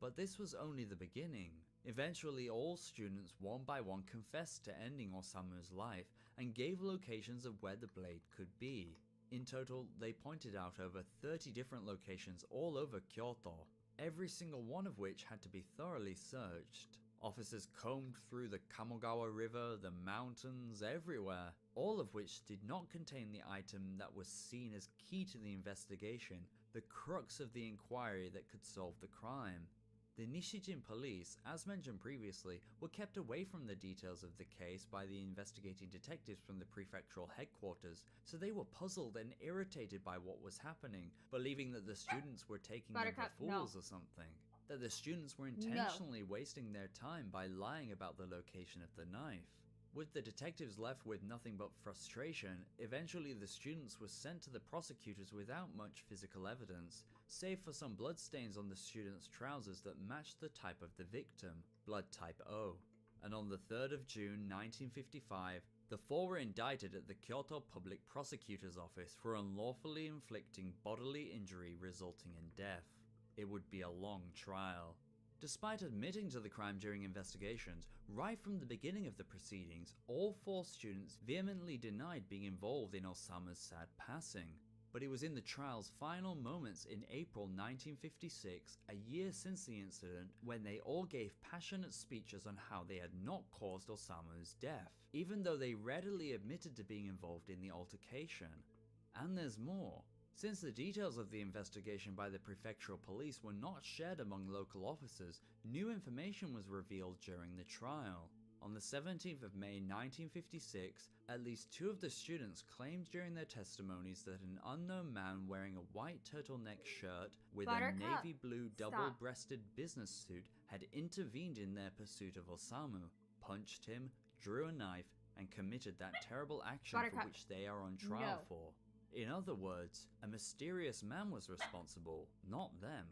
But this was only the beginning. Eventually, all students one by one confessed to ending Osamu's life and gave locations of where the blade could be. In total, they pointed out over 30 different locations all over Kyoto, every single one of which had to be thoroughly searched. Officers combed through the Kamogawa River, the mountains, everywhere, all of which did not contain the item that was seen as key to the investigation, the crux of the inquiry that could solve the crime. The Nishijin police, as mentioned previously, were kept away from the details of the case by the investigating detectives from the prefectural headquarters, so they were puzzled and irritated by what was happening, believing that the students were taking them for fools or something. That the students were intentionally wasting their time by lying about the location of the knife. With the detectives left with nothing but frustration, eventually the students were sent to the prosecutors without much physical evidence, save for some bloodstains on the students' trousers that matched the type of the victim, blood type O. And on the 3rd of June 1955, the 4 were indicted at the Kyoto Public Prosecutor's Office for unlawfully inflicting bodily injury resulting in death. It would be a long trial. Despite admitting to the crime during investigations, right from the beginning of the proceedings, all 4 students vehemently denied being involved in Osamu's sad passing. But it was in the trial's final moments in April 1956, a year since the incident, when they all gave passionate speeches on how they had not caused Osamu's death, even though they readily admitted to being involved in the altercation. And there's more. Since the details of the investigation by the prefectural police were not shared among local officers, new information was revealed during the trial. On the 17th of May 1956, at least 2 of the students claimed during their testimonies that an unknown man wearing a white turtleneck shirt with a navy blue double-breasted business suit had intervened in their pursuit of Osamu, punched him, drew a knife, and committed that terrible action for which they are on trial for. In other words, a mysterious man was responsible, not them.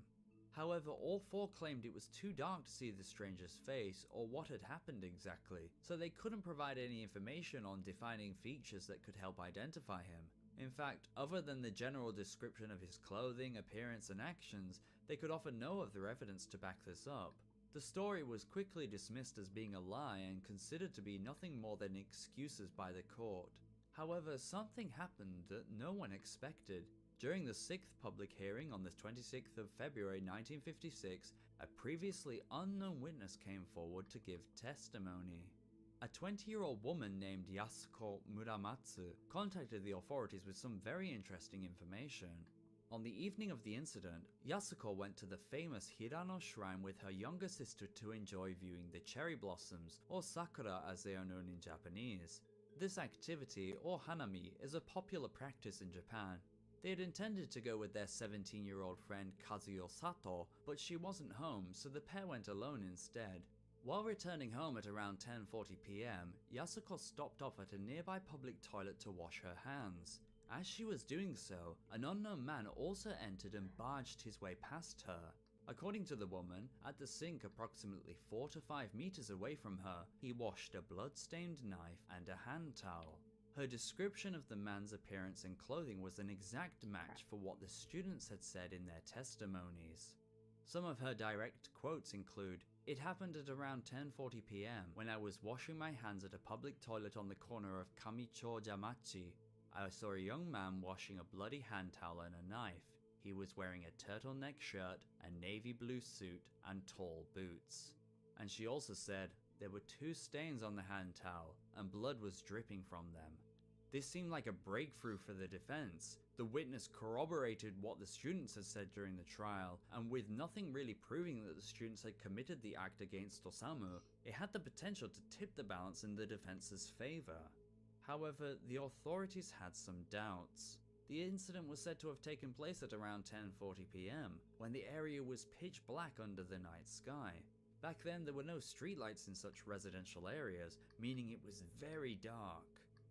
However, all 4 claimed it was too dark to see the stranger's face or what had happened exactly, so they couldn't provide any information on defining features that could help identify him. In fact, other than the general description of his clothing, appearance, and actions, they could offer no other evidence to back this up. The story was quickly dismissed as being a lie and considered to be nothing more than excuses by the court. However, something happened that no one expected. During the 6th public hearing on the 26th of February 1956, a previously unknown witness came forward to give testimony. A 20-year-old woman named Yasuko Muramatsu contacted the authorities with some very interesting information. On the evening of the incident, Yasuko went to the famous Hirano shrine with her younger sister to enjoy viewing the cherry blossoms, or sakura as they are known in Japanese. This activity, or hanami, is a popular practice in Japan. They had intended to go with their 17-year-old friend Kazuyo Sato, but she wasn't home, so the pair went alone instead. While returning home at around 10:40 PM, Yasuko stopped off at a nearby public toilet to wash her hands. As she was doing so, an unknown man also entered and barged his way past her. According to the woman, at the sink approximately 4 to 5 meters away from her, he washed a blood-stained knife and a hand towel. Her description of the man's appearance and clothing was an exact match for what the students had said in their testimonies. Some of her direct quotes include, "It happened at around 10:40 PM when I was washing my hands at a public toilet on the corner of Kamicho Jamachi. I saw a young man washing a bloody hand towel and a knife. He was wearing a turtleneck shirt, a navy blue suit, and tall boots." And she also said, "There were 2 stains on the hand towel, and blood was dripping from them." This seemed like a breakthrough for the defense. The witness corroborated what the students had said during the trial, and with nothing really proving that the students had committed the act against Osamu, it had the potential to tip the balance in the defense's favor. However, the authorities had some doubts. The incident was said to have taken place at around 10:40 PM, when the area was pitch black under the night sky. Back then, there were no streetlights in such residential areas, meaning it was very dark.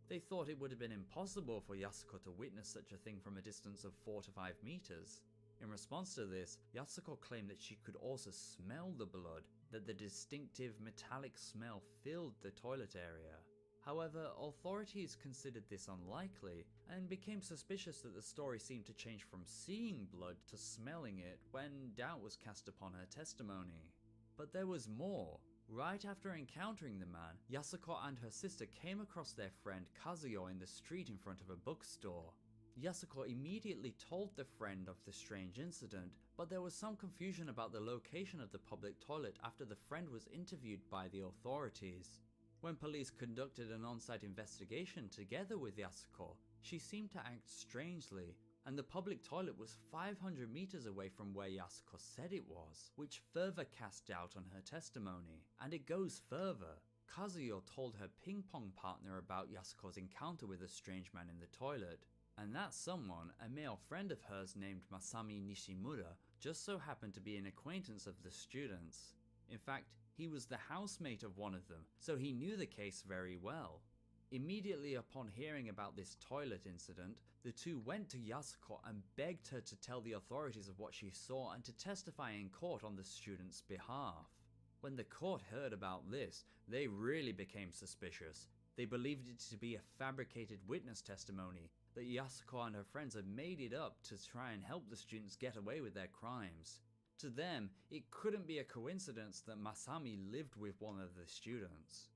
They thought it would have been impossible for Yasuko to witness such a thing from a distance of 4 to 5 meters. In response to this, Yasuko claimed that she could also smell the blood, that the distinctive metallic smell filled the toilet area. However, authorities considered this unlikely, and became suspicious that the story seemed to change from seeing blood to smelling it when doubt was cast upon her testimony. But there was more. Right after encountering the man, Yasuko and her sister came across their friend Kazuyo in the street in front of a bookstore. Yasuko immediately told the friend of the strange incident, but there was some confusion about the location of the public toilet after the friend was interviewed by the authorities. When police conducted an on-site investigation together with Yasuko, she seemed to act strangely, and the public toilet was 500 meters away from where Yasuko said it was, which further cast doubt on her testimony. And it goes further. Kazuyo told her ping pong partner about Yasuko's encounter with a strange man in the toilet, and that someone, a male friend of hers named Masami Nishimura, just so happened to be an acquaintance of the students. In fact, he was the housemate of one of them, so he knew the case very well. Immediately upon hearing about this toilet incident, the two went to Yasuko and begged her to tell the authorities of what she saw and to testify in court on the student's behalf. When the court heard about this, they really became suspicious. They believed it to be a fabricated witness testimony, that Yasuko and her friends had made it up to try and help the students get away with their crimes. To them, it couldn't be a coincidence that Masami lived with one of the students.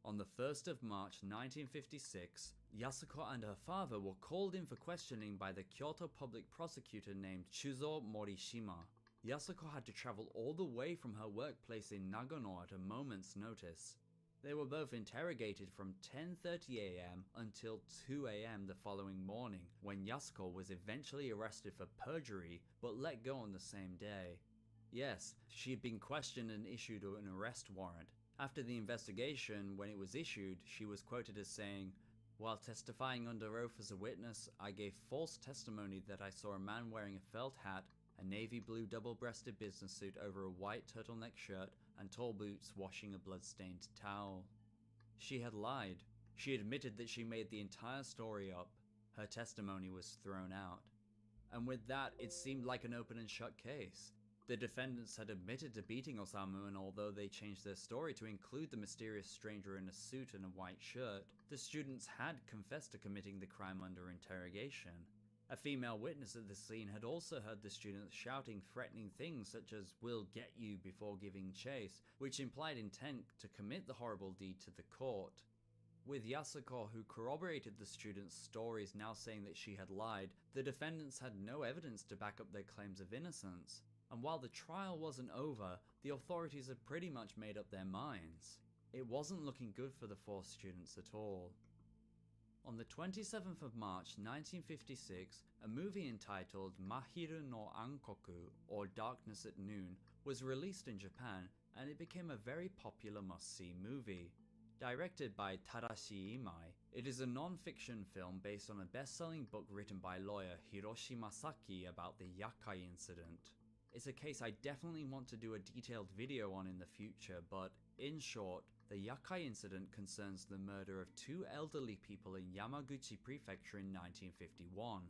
On the 1st of March 1956, Yasuko and her father were called in for questioning by the Kyoto public prosecutor named Shuzo Morishima. Yasuko had to travel all the way from her workplace in Nagano at a moment's notice. They were both interrogated from 10:30 AM until 2 AM the following morning, when Yasuko was eventually arrested for perjury but let go on the same day. Yes, she had been questioned and issued an arrest warrant. After the investigation, when it was issued, she was quoted as saying, "While testifying under oath as a witness, I gave false testimony that I saw a man wearing a felt hat, a navy blue double-breasted business suit over a white turtleneck shirt, and tall boots washing a blood-stained towel." She had lied. She admitted that she made the entire story up. Her testimony was thrown out. And with that, it seemed like an open and shut case. The defendants had admitted to beating Osamu, and although they changed their story to include the mysterious stranger in a suit and a white shirt, the students had confessed to committing the crime under interrogation. A female witness at the scene had also heard the students shouting threatening things such as "we'll get you" before giving chase, which implied intent to commit the horrible deed to the court. With Yasuko, who corroborated the students' stories, now saying that she had lied, the defendants had no evidence to back up their claims of innocence. And while the trial wasn't over, the authorities had pretty much made up their minds. It wasn't looking good for the 4 students at all. On the 27th of March 1956, a movie entitled Mahiru no Ankoku, or Darkness at Noon, was released in Japan, and it became a very popular must-see movie. Directed by Tadashi Imai, it is a non-fiction film based on a best-selling book written by lawyer Hiroshi Masaki about the Yakai incident. It's a case I definitely want to do a detailed video on in the future, but in short, the Yakai incident concerns the murder of two elderly people in Yamaguchi Prefecture in 1951.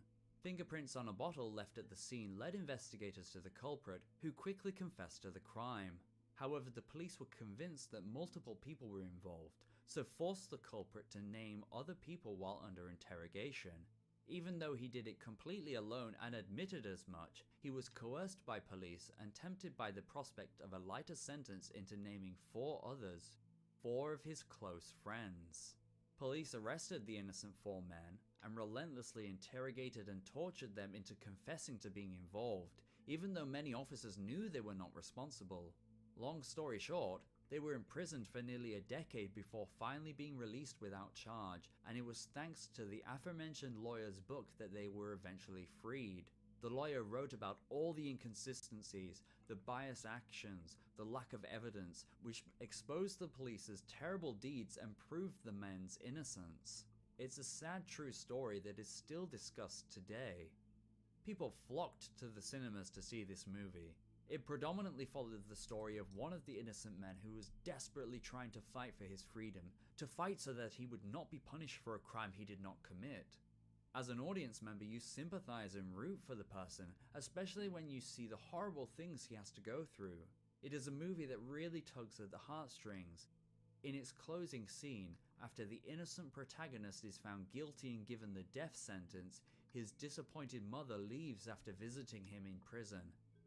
Fingerprints on a bottle left at the scene led investigators to the culprit, who quickly confessed to the crime. However, the police were convinced that multiple people were involved, so forced the culprit to name other people while under interrogation. Even though he did it completely alone and admitted as much, he was coerced by police and tempted by the prospect of a lighter sentence into naming 4 others, 4 of his close friends. Police arrested the innocent 4 men and relentlessly interrogated and tortured them into confessing to being involved, even though many officers knew they were not responsible. Long story short, they were imprisoned for nearly a decade before finally being released without charge, and it was thanks to the aforementioned lawyer's book that they were eventually freed. The lawyer wrote about all the inconsistencies, the biased actions, the lack of evidence, which exposed the police's terrible deeds and proved the men's innocence. It's a sad true story that is still discussed today. People flocked to the cinemas to see this movie. It predominantly followed the story of one of the innocent men who was desperately trying to fight for his freedom, to fight so that he would not be punished for a crime he did not commit. As an audience member, you sympathize and root for the person, especially when you see the horrible things he has to go through. It is a movie that really tugs at the heartstrings. In its closing scene, after the innocent protagonist is found guilty and given the death sentence, his disappointed mother leaves after visiting him in prison.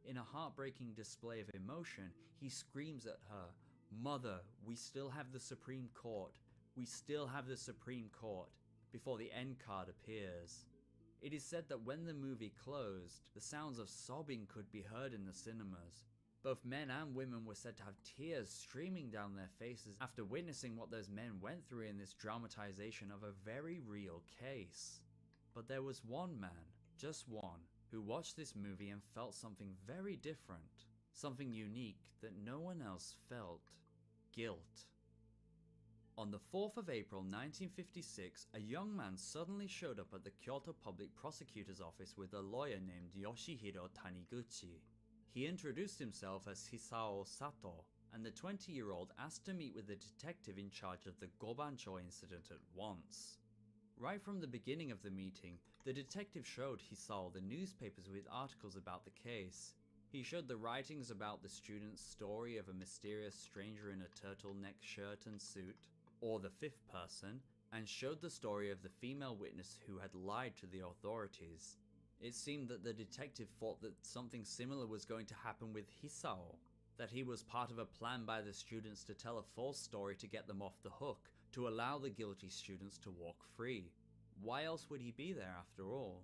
In a heartbreaking display of emotion, he screams at her, "Mother, we still have the Supreme Court. We still have the Supreme Court," before the end card appears. It is said that when the movie closed, the sounds of sobbing could be heard in the cinemas. Both men and women were said to have tears streaming down their faces after witnessing what those men went through in this dramatization of a very real case. But there was one man, just one, who watched this movie and felt something very different, something unique that no one else felt: guilt. On the 4th of April 1956, a young man suddenly showed up at the Kyoto Public Prosecutor's office with a lawyer named Yoshihiro Taniguchi. He introduced himself as Hisao Sato, and the 20-year-old asked to meet with the detective in charge of the Gobancho incident at once. Right from the beginning of the meeting, the detective showed Hisao the newspapers with articles about the case. He showed the writings about the student's story of a mysterious stranger in a turtleneck shirt and suit, or the fifth person, and showed the story of the female witness who had lied to the authorities. It seemed that the detective thought that something similar was going to happen with Hisao, that he was part of a plan by the students to tell a false story to get them off the hook, to allow the guilty students to walk free. Why else would he be there after all?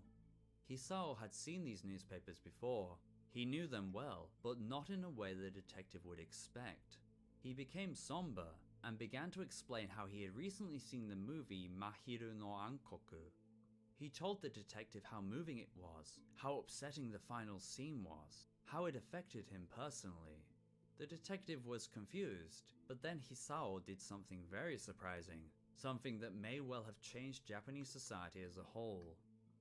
Hisao had seen these newspapers before. He knew them well, but not in a way the detective would expect. He became somber and began to explain how he had recently seen the movie Mahiru no Ankoku. He told the detective how moving it was, how upsetting the final scene was, how it affected him personally. The detective was confused, but then Hisao did something very surprising, something that may well have changed Japanese society as a whole.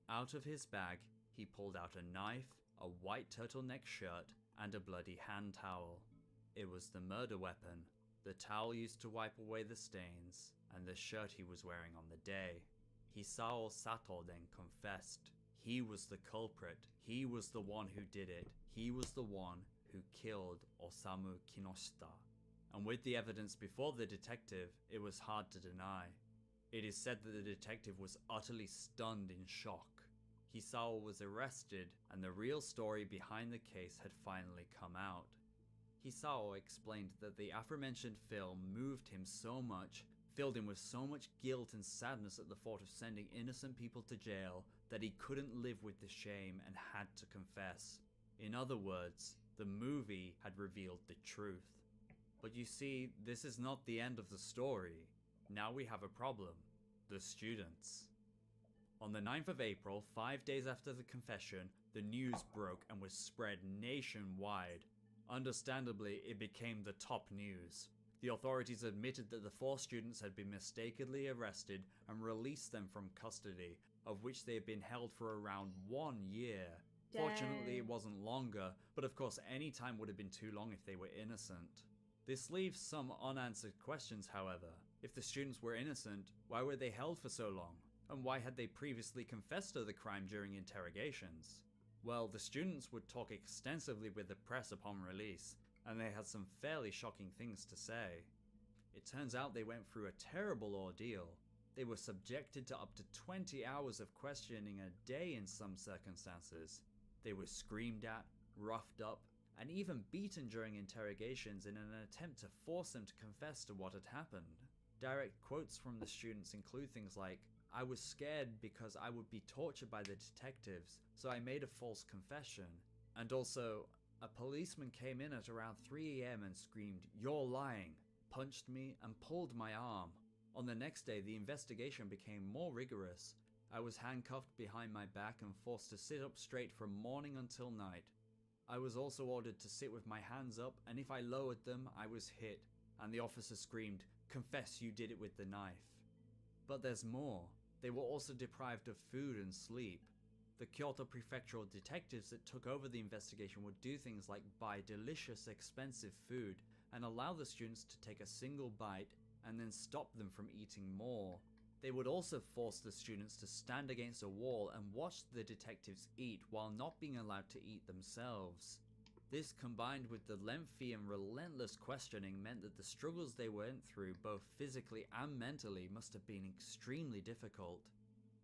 Out of his bag, he pulled out a knife, a white turtleneck shirt, and a bloody hand towel. It was the murder weapon, the towel used to wipe away the stains, and the shirt he was wearing on the day. Hisao Sato then confessed. He was the culprit. He was the one who did it. He was the one who killed Osamu Kinoshita. And with the evidence before the detective, it was hard to deny. It is said that the detective was utterly stunned in shock. Hisao was arrested, and the real story behind the case had finally come out. Hisao explained that the aforementioned film moved him so much, filled him with so much guilt and sadness at the thought of sending innocent people to jail, that he couldn't live with the shame and had to confess. In other words, the movie had revealed the truth. But you see, this is not the end of the story. Now we have a problem. the students. On the 9th of April, 5 days after the confession, the news broke and was spread nationwide. Understandably, it became the top news. The authorities admitted that the 4 students had been mistakenly arrested and released them from custody, of which they had been held for around 1 year. Fortunately, it wasn't longer, but of course any time would have been too long if they were innocent. This leaves some unanswered questions, however. If the students were innocent, why were they held for so long? And why had they previously confessed to the crime during interrogations? Well, the students would talk extensively with the press upon release, and they had some fairly shocking things to say. It turns out they went through a terrible ordeal. They were subjected to up to 20 hours of questioning a day in some circumstances. They were screamed at, roughed up, and even beaten during interrogations in an attempt to force them to confess to what had happened. Direct quotes from the students include things like, "I was scared because I would be tortured by the detectives, so I made a false confession." And also, a policeman came in at around 3 AM and screamed, "You're lying," punched me and pulled my arm. On the next day, the investigation became more rigorous. I was handcuffed behind my back and forced to sit up straight from morning until night. I was also ordered to sit with my hands up, and if I lowered them, I was hit, and the officer screamed, "Confess you did it with the knife." But there's more. They were also deprived of food and sleep. The Kyoto prefectural detectives that took over the investigation would do things like buy delicious, expensive food and allow the students to take a single bite and then stop them from eating more. They would also force the students to stand against a wall and watch the detectives eat while not being allowed to eat themselves. This, combined with the lengthy and relentless questioning, meant that the struggles they went through, both physically and mentally, must have been extremely difficult.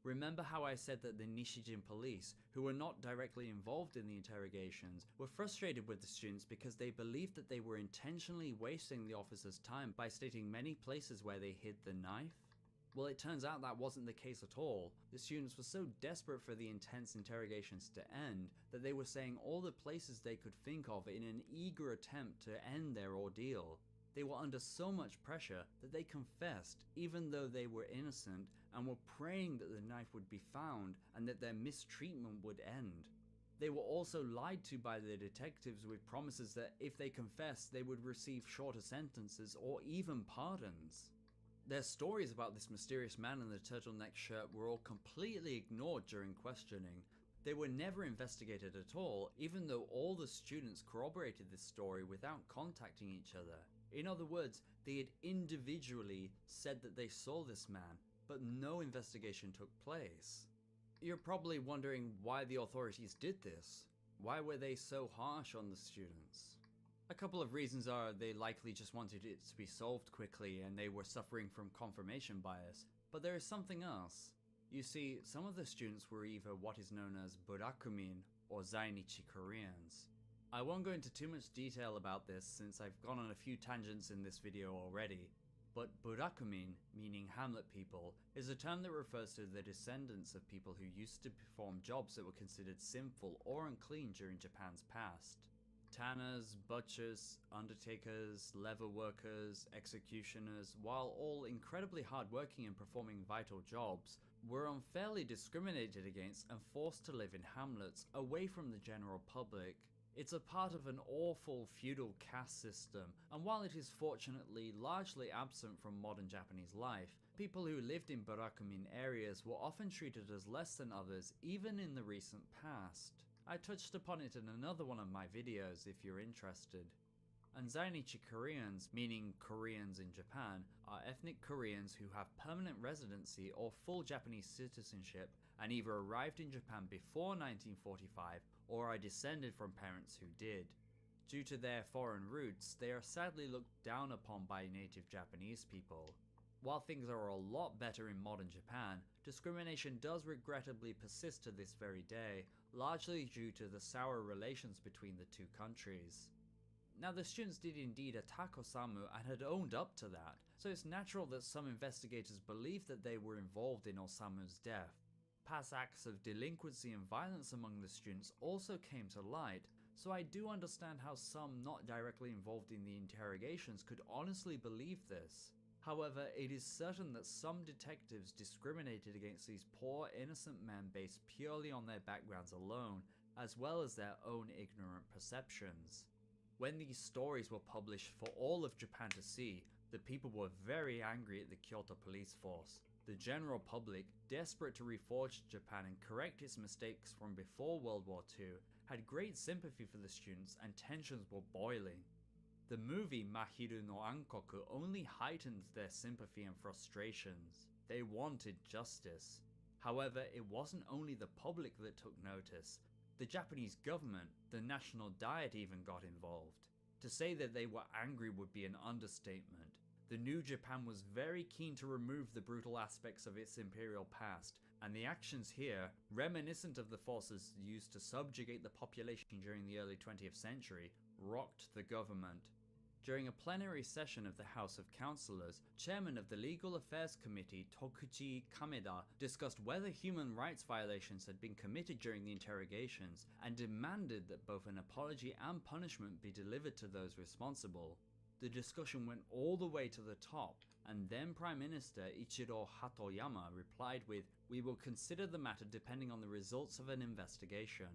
Remember how I said that the Nishijin police, who were not directly involved in the interrogations, were frustrated with the students because they believed that they were intentionally wasting the officers' time by stating many places where they hid the knife? Well, it turns out that wasn't the case at all. The students were so desperate for the intense interrogations to end that they were saying all the places they could think of in an eager attempt to end their ordeal. They were under so much pressure that they confessed, even though they were innocent, and were praying that the knife would be found and that their mistreatment would end. They were also lied to by the detectives with promises that if they confessed, they would receive shorter sentences or even pardons. Their stories about this mysterious man in the turtleneck shirt were all completely ignored during questioning. They were never investigated at all, even though all the students corroborated this story without contacting each other. In other words, they had individually said that they saw this man, but no investigation took place. You're probably wondering why the authorities did this. Why were they so harsh on the students? A couple of reasons are they likely just wanted it to be solved quickly and they were suffering from confirmation bias, but there is something else. You see, some of the students were either what is known as burakumin or Zainichi Koreans. I won't go into too much detail about this since I've gone on a few tangents in this video already, but burakumin, meaning hamlet people, is a term that refers to the descendants of people who used to perform jobs that were considered sinful or unclean during Japan's past. Tanners, butchers, undertakers, leather workers, executioners, while all incredibly hardworking and performing vital jobs, were unfairly discriminated against and forced to live in hamlets away from the general public. It's a part of an awful feudal caste system, and while it is fortunately largely absent from modern Japanese life, people who lived in burakumin areas were often treated as less than others even in the recent past. I touched upon it in another one of my videos if you're interested. And Zainichi Koreans, meaning Koreans in Japan, are ethnic Koreans who have permanent residency or full Japanese citizenship and either arrived in Japan before 1945 or are descended from parents who did. Due to their foreign roots, they are sadly looked down upon by native Japanese people. While things are a lot better in modern Japan, discrimination does regrettably persist to this very day, largely due to the sour relations between the two countries. Now, the students did indeed attack Osamu and had owned up to that, so it's natural that some investigators believed that they were involved in Osamu's death. Past acts of delinquency and violence among the students also came to light, so I do understand how some not directly involved in the interrogations could honestly believe this. However, it is certain that some detectives discriminated against these poor innocent men based purely on their backgrounds alone, as well as their own ignorant perceptions. When these stories were published for all of Japan to see, the people were very angry at the Kyoto police force. The general public, desperate to reforge Japan and correct its mistakes from before World War II, had great sympathy for the students and tensions were boiling. The movie Mahiru no Ankoku only heightened their sympathy and frustrations. They wanted justice. However, it wasn't only the public that took notice. The Japanese government, the National Diet even got involved. To say that they were angry would be an understatement. The new Japan was very keen to remove the brutal aspects of its imperial past, and the actions here, reminiscent of the forces used to subjugate the population during the early 20th century, rocked the government. During a plenary session of the House of Councillors, Chairman of the Legal Affairs Committee Tokuchi Kameda discussed whether human rights violations had been committed during the interrogations and demanded that both an apology and punishment be delivered to those responsible. The discussion went all the way to the top, and then Prime Minister Ichiro Hatoyama replied with, "We will consider the matter depending on the results of an investigation."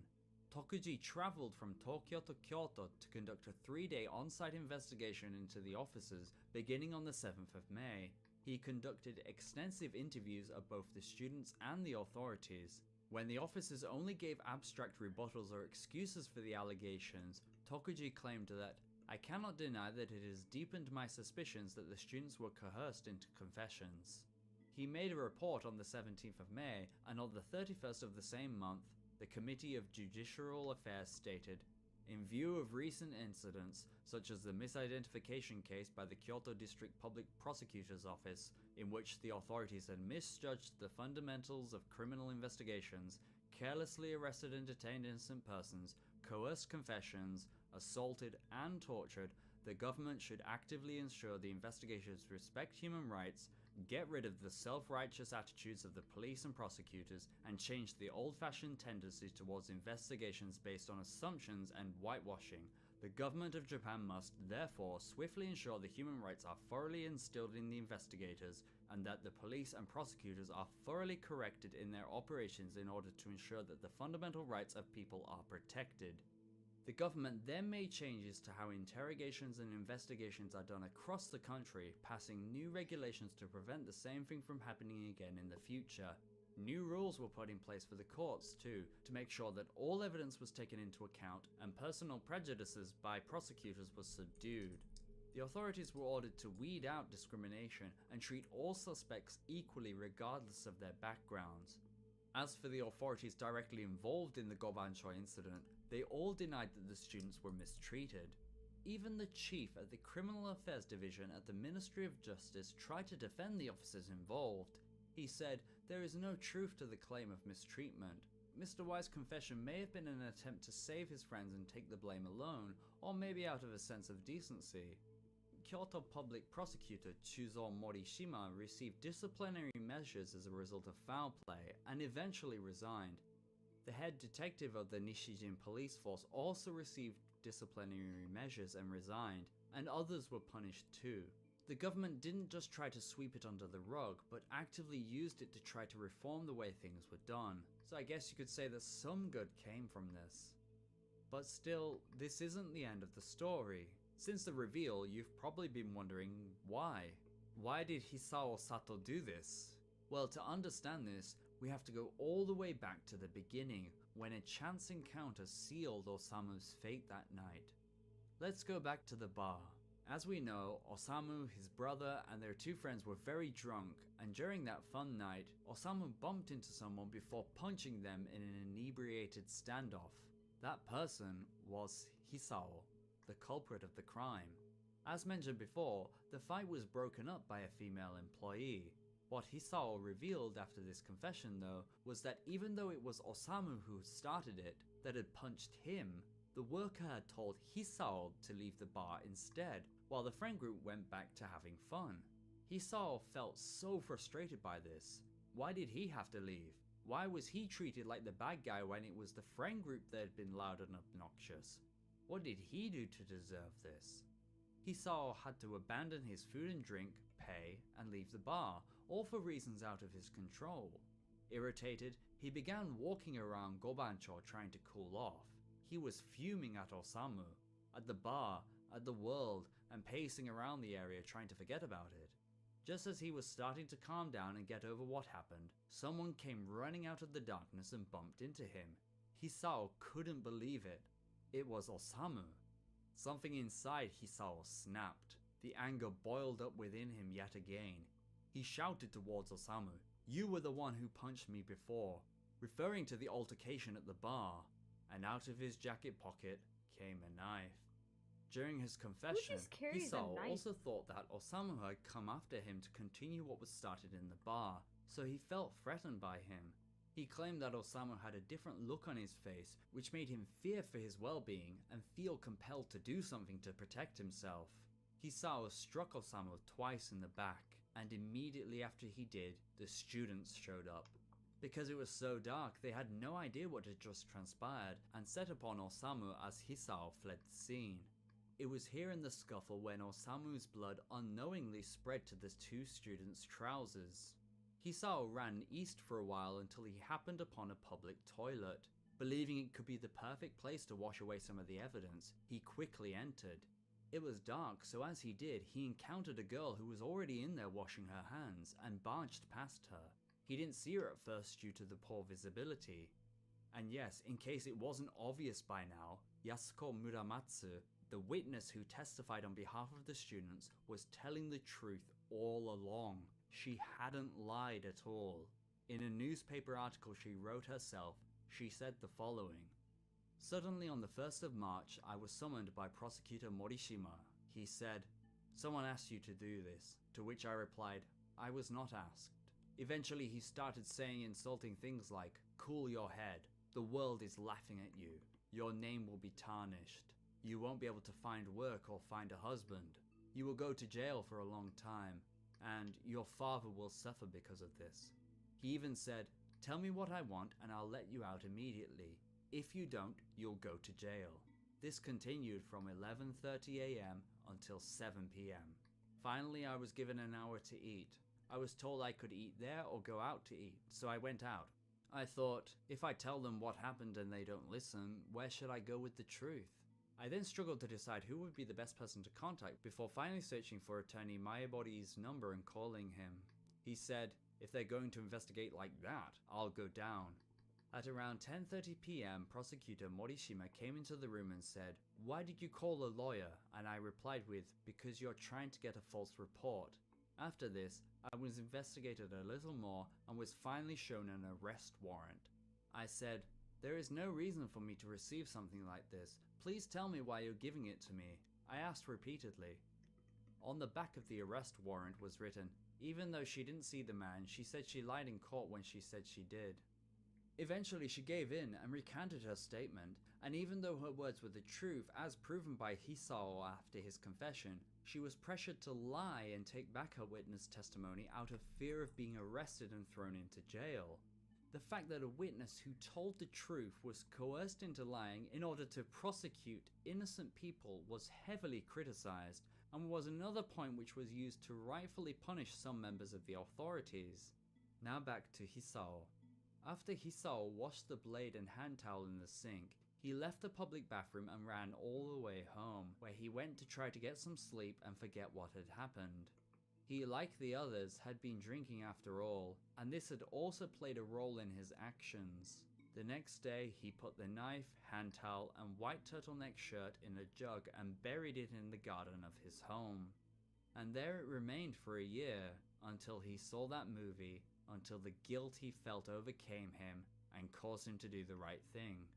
Tokuji travelled from Tokyo to Kyoto to conduct a 3-day on-site investigation into the officers beginning on the 7th of May. He conducted extensive interviews of both the students and the authorities. When the officers only gave abstract rebuttals or excuses for the allegations, Tokuji claimed that, "I cannot deny that it has deepened my suspicions that the students were coerced into confessions." He made a report on the 17th of May, and on the 31st of the same month, the Committee of Judicial Affairs stated, "In view of recent incidents, such as the misidentification case by the Kyoto District Public Prosecutor's Office, in which the authorities had misjudged the fundamentals of criminal investigations, carelessly arrested and detained innocent persons, coerced confessions, assaulted and tortured, the government should actively ensure the investigations respect human rights, get rid of the self-righteous attitudes of the police and prosecutors, and change the old-fashioned tendencies towards investigations based on assumptions and whitewashing. The government of Japan must, therefore, swiftly ensure the human rights are thoroughly instilled in the investigators, and that the police and prosecutors are thoroughly corrected in their operations in order to ensure that the fundamental rights of people are protected." The government then made changes to how interrogations and investigations are done across the country, passing new regulations to prevent the same thing from happening again in the future. New rules were put in place for the courts too, to make sure that all evidence was taken into account and personal prejudices by prosecutors was subdued. The authorities were ordered to weed out discrimination and treat all suspects equally regardless of their backgrounds. As for the authorities directly involved in the Gobancho incident, they all denied that the students were mistreated. Even the chief at the Criminal Affairs Division at the Ministry of Justice tried to defend the officers involved. He said, "There is no truth to the claim of mistreatment. Mr. Y's confession may have been an attempt to save his friends and take the blame alone, or maybe out of a sense of decency." Kyoto Public Prosecutor Chuzo Morishima received disciplinary measures as a result of foul play and eventually resigned. The head detective of the Nishijin police force also received disciplinary measures and resigned, and others were punished too. The government didn't just try to sweep it under the rug, but actively used it to try to reform the way things were done. So I guess you could say that some good came from this. But still, this isn't the end of the story. Since the reveal, you've probably been wondering why. Why did Hisao Sato do this? Well, to understand this, we have to go all the way back to the beginning, when a chance encounter sealed Osamu's fate that night. Let's go back to the bar. As we know, Osamu, his brother, and their 2 friends were very drunk, and during that fun night, Osamu bumped into someone before punching them in an inebriated standoff. That person was Hisao, the culprit of the crime. As mentioned before, the fight was broken up by a female employee. What Hisao revealed after this confession though, was that even though it was Osamu who started it, that had punched him, the worker had told Hisao to leave the bar instead, while the friend group went back to having fun. Hisao felt so frustrated by this. Why did he have to leave? Why was he treated like the bad guy when it was the friend group that had been loud and obnoxious? What did he do to deserve this? Hisao had to abandon his food and drink, pay, and leave the bar, all for reasons out of his control. Irritated, he began walking around Gobancho trying to cool off. He was fuming at Osamu, at the bar, at the world, and pacing around the area trying to forget about it. Just as he was starting to calm down and get over what happened, someone came running out of the darkness and bumped into him. Hisao couldn't believe it. It was Osamu. Something inside Hisao snapped. The anger boiled up within him yet again. He shouted towards Osamu, "You were the one who punched me before," referring to the altercation at the bar, and out of his jacket pocket came a knife. During his confession, just carries a Hisao knife? also thought that Osamu had come after him to continue what was started in the bar, so he felt threatened by him. He claimed that Osamu had a different look on his face, which made him fear for his well-being and feel compelled to do something to protect himself. Hisao struck Osamu twice in the back, and immediately after he did, the students showed up. Because it was so dark, they had no idea what had just transpired and set upon Osamu as Hisao fled the scene. It was here in the scuffle when Osamu's blood unknowingly spread to the two students' trousers. Hisao ran east for a while until he happened upon a public toilet. Believing it could be the perfect place to wash away some of the evidence, he quickly entered. It was dark, so as he did, he encountered a girl who was already in there washing her hands and barged past her. He didn't see her at first due to the poor visibility. And yes, in case it wasn't obvious by now, Yasuko Muramatsu, the witness who testified on behalf of the students, was telling the truth all along. She hadn't lied at all. In a newspaper article she wrote herself, she said the following: "Suddenly on the 1st of March, I was summoned by Prosecutor Morishima. He said, 'Someone asked you to do this,' to which I replied, 'I was not asked.' Eventually he started saying insulting things like, 'Cool your head. The world is laughing at you. Your name will be tarnished. You won't be able to find work or find a husband. You will go to jail for a long time. And your father will suffer because of this.' He even said, 'Tell me what I want and I'll let you out immediately. If you don't, you'll go to jail.' This continued from 11:30 AM until 7 PM. Finally, I was given an hour to eat. I was told I could eat there or go out to eat, so I went out. I thought, if I tell them what happened and they don't listen, where should I go with the truth? I then struggled to decide who would be the best person to contact before finally searching for attorney Mayabori's number and calling him. He said, 'If they're going to investigate like that, I'll go down.' At around 10:30 PM, Prosecutor Morishima came into the room and said, 'Why did you call a lawyer?' And I replied with, 'Because you're trying to get a false report.' After this, I was investigated a little more and was finally shown an arrest warrant. I said, 'There is no reason for me to receive something like this. Please tell me why you're giving it to me.' I asked repeatedly. On the back of the arrest warrant was written, 'Even though she didn't see the man, she said she lied in court when she said she did.' Eventually she gave in and recanted her statement, and even though her words were the truth as proven by Hisao after his confession, she was pressured to lie and take back her witness testimony out of fear of being arrested and thrown into jail. The fact that a witness who told the truth was coerced into lying in order to prosecute innocent people was heavily criticized, and was another point which was used to rightfully punish some members of the authorities. Now back to Hisao. After Hisao washed the blade and hand towel in the sink, he left the public bathroom and ran all the way home, where he went to try to get some sleep and forget what had happened. He, like the others, had been drinking after all, and this had also played a role in his actions. The next day, he put the knife, hand towel, and white turtleneck shirt in a jug and buried it in the garden of his home. And there it remained for a year, until he saw that movie, until the guilt he felt overcame him and caused him to do the right thing.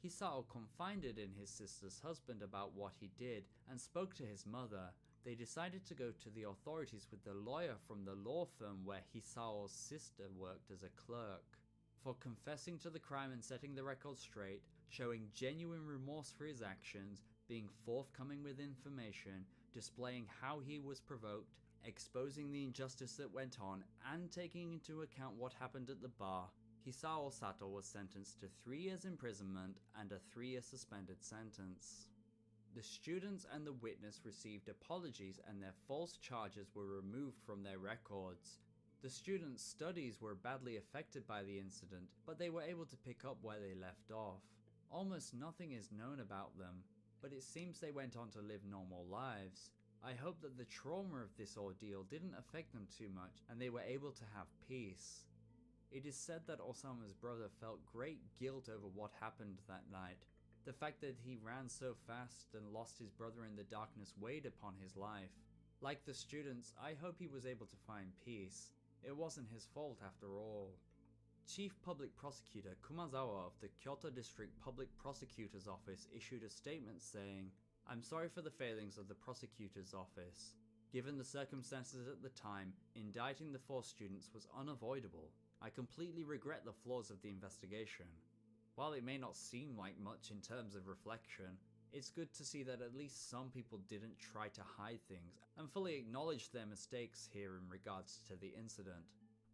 Hisao confided in his sister's husband about what he did and spoke to his mother. They decided to go to the authorities with the lawyer from the law firm where Hisao's sister worked as a clerk. For confessing to the crime and setting the record straight, showing genuine remorse for his actions, being forthcoming with information, displaying how he was provoked, exposing the injustice that went on, and taking into account what happened at the bar, Hisao Sato was sentenced to 3 years imprisonment and a 3-year suspended sentence. The students and the witness received apologies and their false charges were removed from their records. The students' studies were badly affected by the incident, but they were able to pick up where they left off. Almost nothing is known about them, but it seems they went on to live normal lives. I hope that the trauma of this ordeal didn't affect them too much and they were able to have peace. It is said that Osama's brother felt great guilt over what happened that night. The fact that he ran so fast and lost his brother in the darkness weighed upon his life. Like the students, I hope he was able to find peace. It wasn't his fault after all. Chief Public Prosecutor Kumazawa of the Kyoto District Public Prosecutor's Office issued a statement saying, "I'm sorry for the failings of the prosecutor's office. Given the circumstances at the time, indicting the 4 students was unavoidable. I completely regret the flaws of the investigation. While it may not seem like much in terms of reflection, it's good to see that at least some people didn't try to hide things and fully acknowledge their mistakes here in regards to the incident."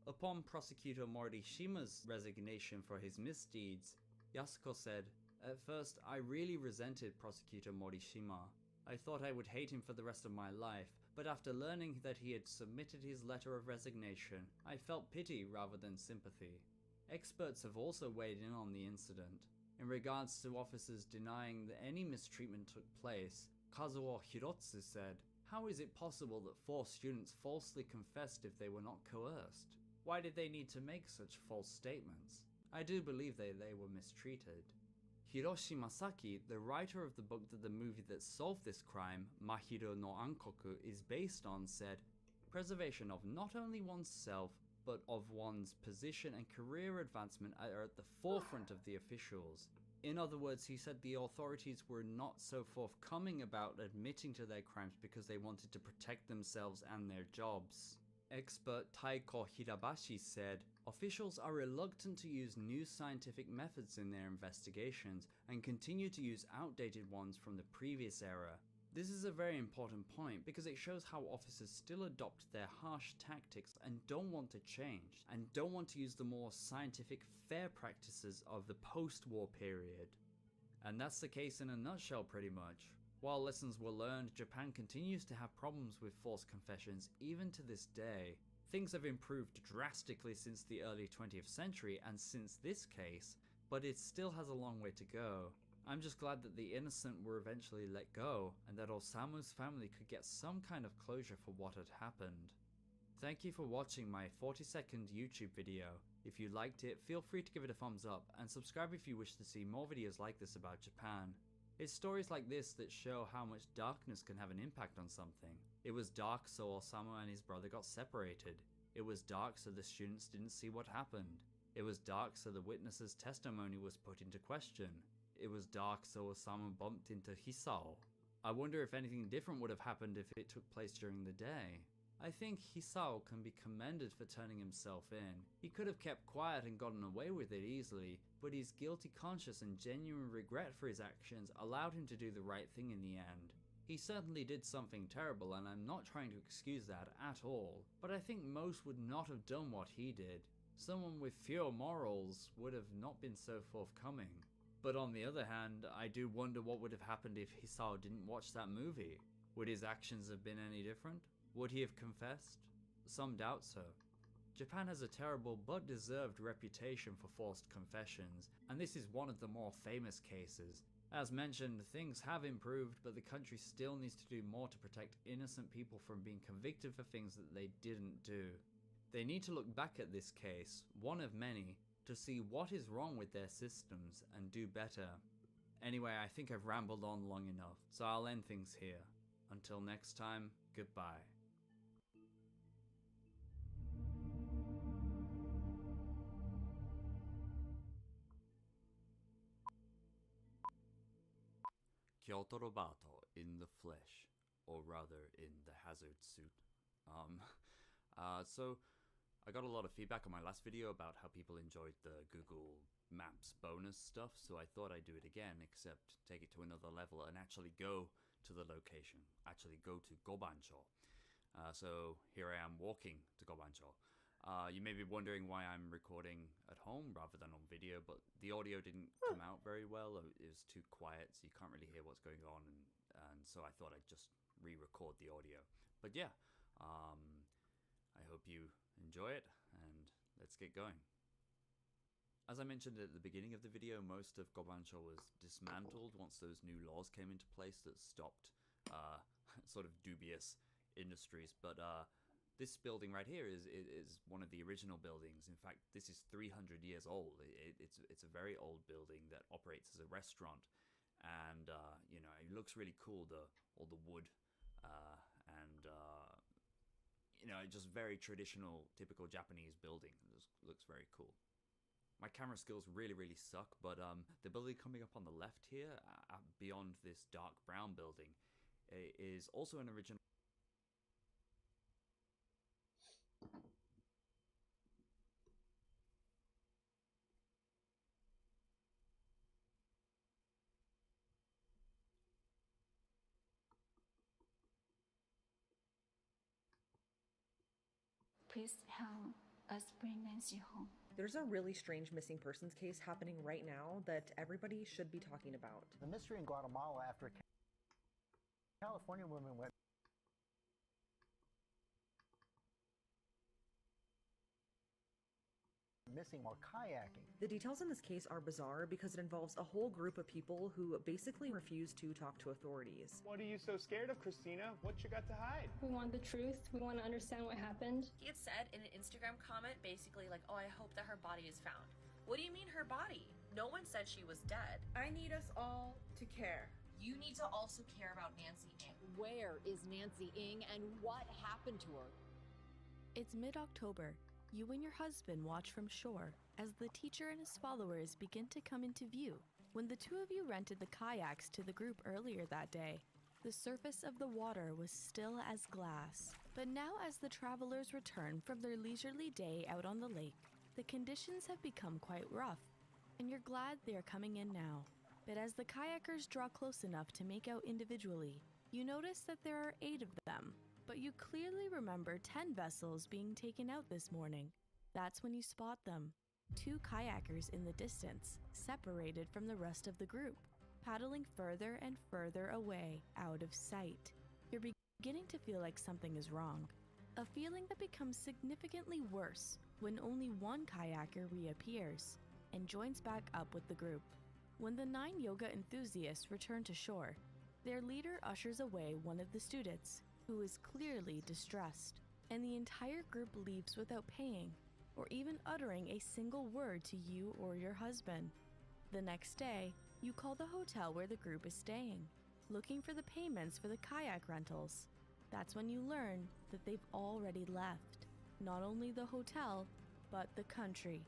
Upon Prosecutor Morishima's resignation for his misdeeds, Yasuko said, "At first, I really resented Prosecutor Morishima. I thought I would hate him for the rest of my life, but after learning that he had submitted his letter of resignation, I felt pity rather than sympathy." Experts have also weighed in on the incident. In regards to officers denying that any mistreatment took place, Kazuo Hirotsu said, "How is it possible that 4 students falsely confessed if they were not coerced? Why did they need to make such false statements? I do believe they were mistreated." Hiroshi Masaki, the writer of the book that the movie that solved this crime, Mahiro no Ankoku, is based on, said, "Preservation of not only oneself, but of one's position and career advancement are at the forefront of the officials." In other words, he said the authorities were not so forthcoming about admitting to their crimes because they wanted to protect themselves and their jobs. Expert Taiko Hirabashi said, "Officials are reluctant to use new scientific methods in their investigations and continue to use outdated ones from the previous era. This is a very important point because it shows how officers still adopt their harsh tactics and don't want to change, and don't want to use the more scientific, fair practices of the post-war period." And that's the case in a nutshell pretty much. While lessons were learned, Japan continues to have problems with false confessions even to this day. Things have improved drastically since the early 20th century and since this case, but it still has a long way to go. I'm just glad that the innocent were eventually let go, and that Osamu's family could get some kind of closure for what had happened. Thank you for watching my 40-second YouTube video. If you liked it, feel free to give it a thumbs up, and subscribe if you wish to see more videos like this about Japan. It's stories like this that show how much darkness can have an impact on something. It was dark so Osamu and his brother got separated. It was dark so the students didn't see what happened. It was dark so the witness's testimony was put into question. It was dark so Osamu bumped into Hisao. I wonder if anything different would have happened if it took place during the day. I think Hisao can be commended for turning himself in. He could have kept quiet and gotten away with it easily, but his guilty conscience and genuine regret for his actions allowed him to do the right thing in the end. He certainly did something terrible, and I'm not trying to excuse that at all, but I think most would not have done what he did. Someone with fewer morals would have not been so forthcoming. But on the other hand, I do wonder what would have happened if Hisao didn't watch that movie. Would his actions have been any different? Would he have confessed? Some doubt so. Japan has a terrible but deserved reputation for forced confessions, and this is one of the more famous cases. As mentioned, things have improved, but the country still needs to do more to protect innocent people from being convicted for things that they didn't do. They need to look back at this case, one of many, to see what is wrong with their systems and do better. Anyway, I think I've rambled on long enough, so I'll end things here. Until next time, goodbye. Kyoto Robato in the flesh, or rather in the hazard suit. So I got a lot of feedback on my last video about how people enjoyed the Google Maps bonus stuff, so I thought I'd do it again, except take it to another level and actually go to the location, actually go to Gobancho. So here I am walking to Gobancho. You may be wondering why I'm recording at home rather than on video, but the audio didn't come out very well. It was too quiet, so you can't really hear what's going on, and and so I thought I'd just re-record the audio. But yeah, I hope you enjoy it, and let's get going. As I mentioned at the beginning of the video, most of Gobancho was dismantled once those new laws came into place that stopped sort of dubious industries. But this building right here is one of the original buildings. In fact, this is 300 years old. It's a very old building that operates as a restaurant, and you know, it looks really cool. All the wood and you know, just very traditional, typical Japanese building. It looks very cool. My camera skills really suck, but the building coming up on the left here, beyond this dark brown building, is also an original. Please help us bring Nancy home. There's a really strange missing persons case happening right now that everybody should be talking about. The mystery in Guatemala after a California woman went missing while kayaking. The details in this case are bizarre because it involves a whole group of people who basically refuse to talk to authorities. What are you so scared of, Christina? What you got to hide? We want the truth. We want to understand what happened. He had said in an Instagram comment basically like, oh, I hope that her body is found. What do you mean her body? No one said she was dead. I need us all to care. You need to also care about Nancy Ng. Where is Nancy Ng and what happened to her? It's mid-October. You and your husband watch from shore as the teacher and his followers begin to come into view. When the two of you rented the kayaks to the group earlier that day, the surface of the water was still as glass. But now as the travelers return from their leisurely day out on the lake, the conditions have become quite rough, and you're glad they are coming in now. But as the kayakers draw close enough to make out individually, you notice that there are 8 of them. But you clearly remember 10 vessels being taken out this morning. That's when you spot them. 2 kayakers in the distance, separated from the rest of the group, paddling further and further away, out of sight. You're beginning to feel like something is wrong. A feeling that becomes significantly worse when only one kayaker reappears and joins back up with the group. When the 9 yoga enthusiasts return to shore, their leader ushers away one of the students, who is clearly distressed, and the entire group leaves without paying or even uttering a single word to you or your husband. The next day, you call the hotel where the group is staying, looking for the payments for the kayak rentals. That's when you learn that they've already left, not only the hotel, but the country.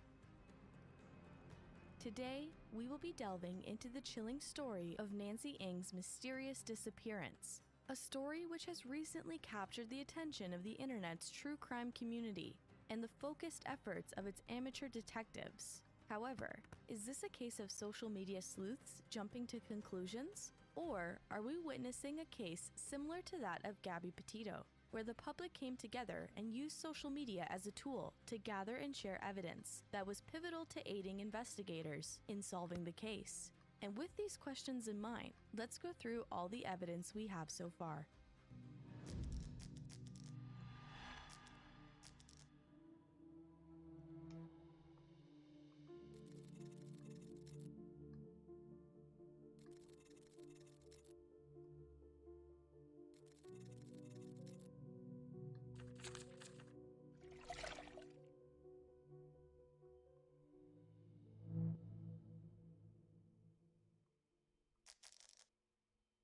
Today, we will be delving into the chilling story of Nancy Ng's mysterious disappearance. A story which has recently captured the attention of the internet's true crime community and the focused efforts of its amateur detectives. However, is this a case of social media sleuths jumping to conclusions? Or are we witnessing a case similar to that of Gabby Petito, where the public came together and used social media as a tool to gather and share evidence that was pivotal to aiding investigators in solving the case? And with these questions in mind, let's go through all the evidence we have so far.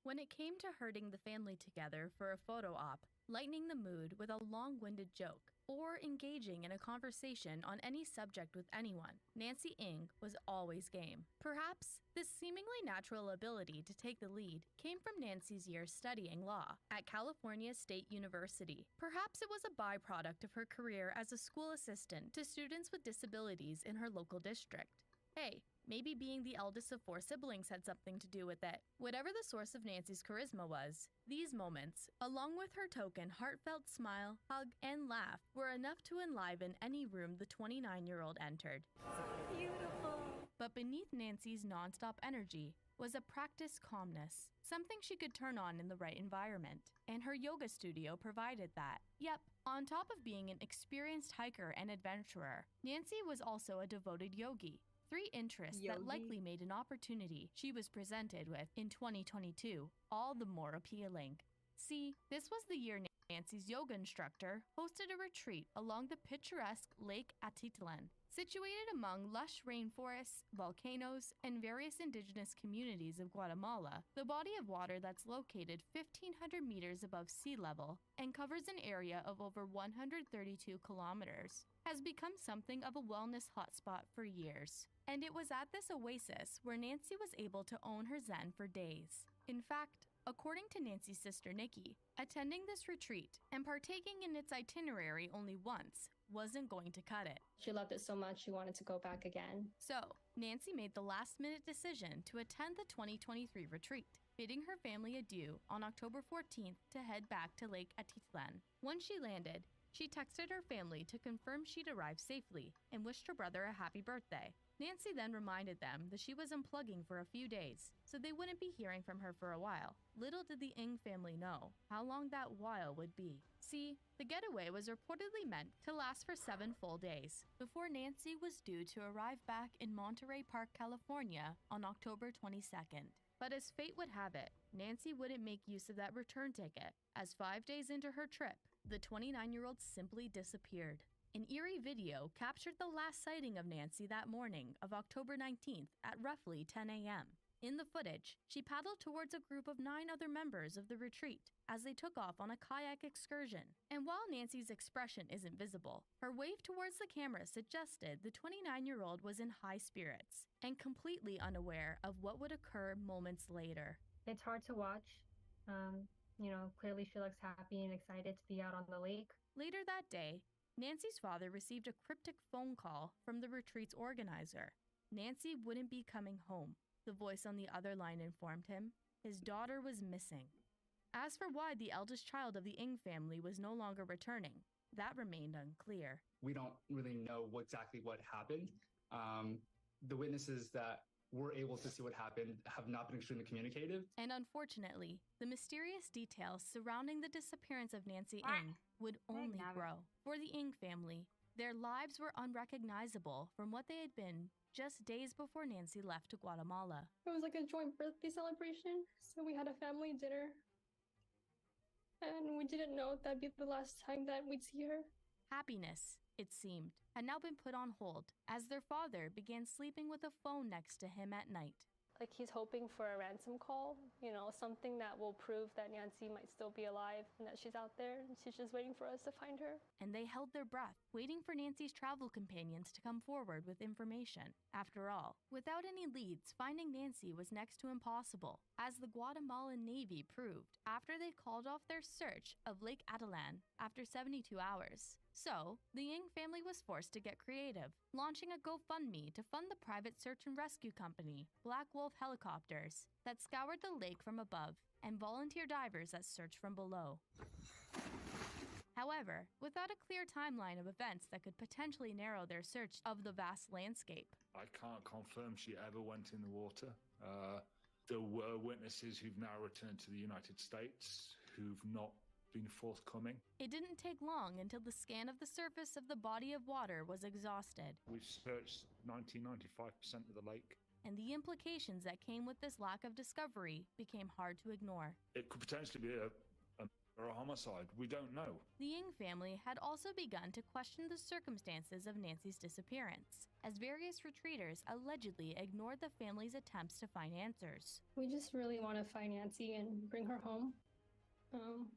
When it came to herding the family together for a photo op, lightening the mood with a long-winded joke, or engaging in a conversation on any subject with anyone, Nancy Ng was always game. Perhaps this seemingly natural ability to take the lead came from Nancy's years studying law at California State University. Perhaps it was a byproduct of her career as a school assistant to students with disabilities in her local district. Hey, maybe being the eldest of 4 siblings had something to do with it. Whatever the source of Nancy's charisma was, these moments, along with her token heartfelt smile, hug, and laugh, were enough to enliven any room the 29-year-old entered. Beautiful. But beneath Nancy's nonstop energy was a practiced calmness, something she could turn on in the right environment, and her yoga studio provided that. Yep, on top of being an experienced hiker and adventurer, Nancy was also a devoted yogi. 3 interests that likely made an opportunity she was presented with in 2022 all the more appealing. See, this was the year Nancy's yoga instructor hosted a retreat along the picturesque Lake Atitlan. Situated among lush rainforests, volcanoes, and various indigenous communities of Guatemala, the body of water that's located 1,500 meters above sea level and covers an area of over 132 kilometers has become something of a wellness hotspot for years. And it was at this oasis where Nancy was able to own her Zen for days. In fact, according to Nancy's sister Nikki, attending this retreat and partaking in its itinerary only once wasn't going to cut it. She loved it so much she wanted to go back again. So, Nancy made the last-minute decision to attend the 2023 retreat, bidding her family adieu on October 14th to head back to Lake Atitlan. When she landed, she texted her family to confirm she'd arrived safely and wished her brother a happy birthday. Nancy then reminded them that she was unplugging for a few days, so they wouldn't be hearing from her for a while. Little did the Ng family know how long that while would be. See, the getaway was reportedly meant to last for 7 full days, before Nancy was due to arrive back in Monterey Park, California on October 22nd. But as fate would have it, Nancy wouldn't make use of that return ticket, as 5 days into her trip, the 29-year-old simply disappeared. An eerie video captured the last sighting of Nancy that morning of October 19th at roughly 10 a.m. In the footage, she paddled towards a group of 9 other members of the retreat as they took off on a kayak excursion. And while Nancy's expression isn't visible, her wave towards the camera suggested the 29-year-old was in high spirits and completely unaware of what would occur moments later. It's hard to watch. Clearly she looks happy and excited to be out on the lake. Later that day, Nancy's father received a cryptic phone call from the retreat's organizer. Nancy wouldn't be coming home, the voice on the other line informed him. His daughter was missing. As for why the eldest child of the Ng family was no longer returning, that remained unclear. We don't really know exactly what happened. The witnesses that were able to see what happened have not been extremely communicative. And unfortunately, the mysterious details surrounding the disappearance of Nancy Ng would only grow. For the Ng family, their lives were unrecognizable from what they had been just days before Nancy left to Guatemala. It was like a joint birthday celebration, so we had a family dinner. And we didn't know if that'd be the last time that we'd see her. Happiness, it seemed, had now been put on hold as their father began sleeping with a phone next to him at night. Like he's hoping for a ransom call, something that will prove that Nancy might still be alive and that she's out there and she's just waiting for us to find her. And they held their breath, waiting for Nancy's travel companions to come forward with information. After all, without any leads, finding Nancy was next to impossible, as the Guatemalan Navy proved after they called off their search of Lake Atitlan after 72 hours. So, the Ng family was forced to get creative, launching a GoFundMe to fund the private search and rescue company, Black Wolf Helicopters, that scoured the lake from above, and volunteer divers that searched from below. However, without a clear timeline of events that could potentially narrow their search of the vast landscape. I can't confirm she ever went in the water. There were witnesses who've now returned to the United States who've not been forthcoming. It didn't take long until the scan of the surface of the body of water was exhausted. We've searched 95% of the lake. And the implications that came with this lack of discovery became hard to ignore. It could potentially be a homicide. We don't know. The Ng family had also begun to question the circumstances of Nancy's disappearance, as various retreaters allegedly ignored the family's attempts to find answers. We just really want to find Nancy and bring her home.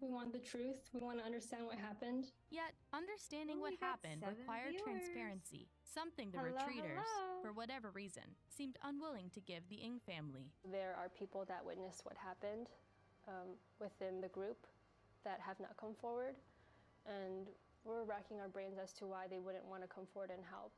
We want the truth. We want to understand what happened. Yet, understanding what happened required transparency, something the retreaters, for whatever reason, seemed unwilling to give the Ng family. There are people that witnessed what happened within the group that have not come forward, and we're racking our brains as to why they wouldn't want to come forward and help.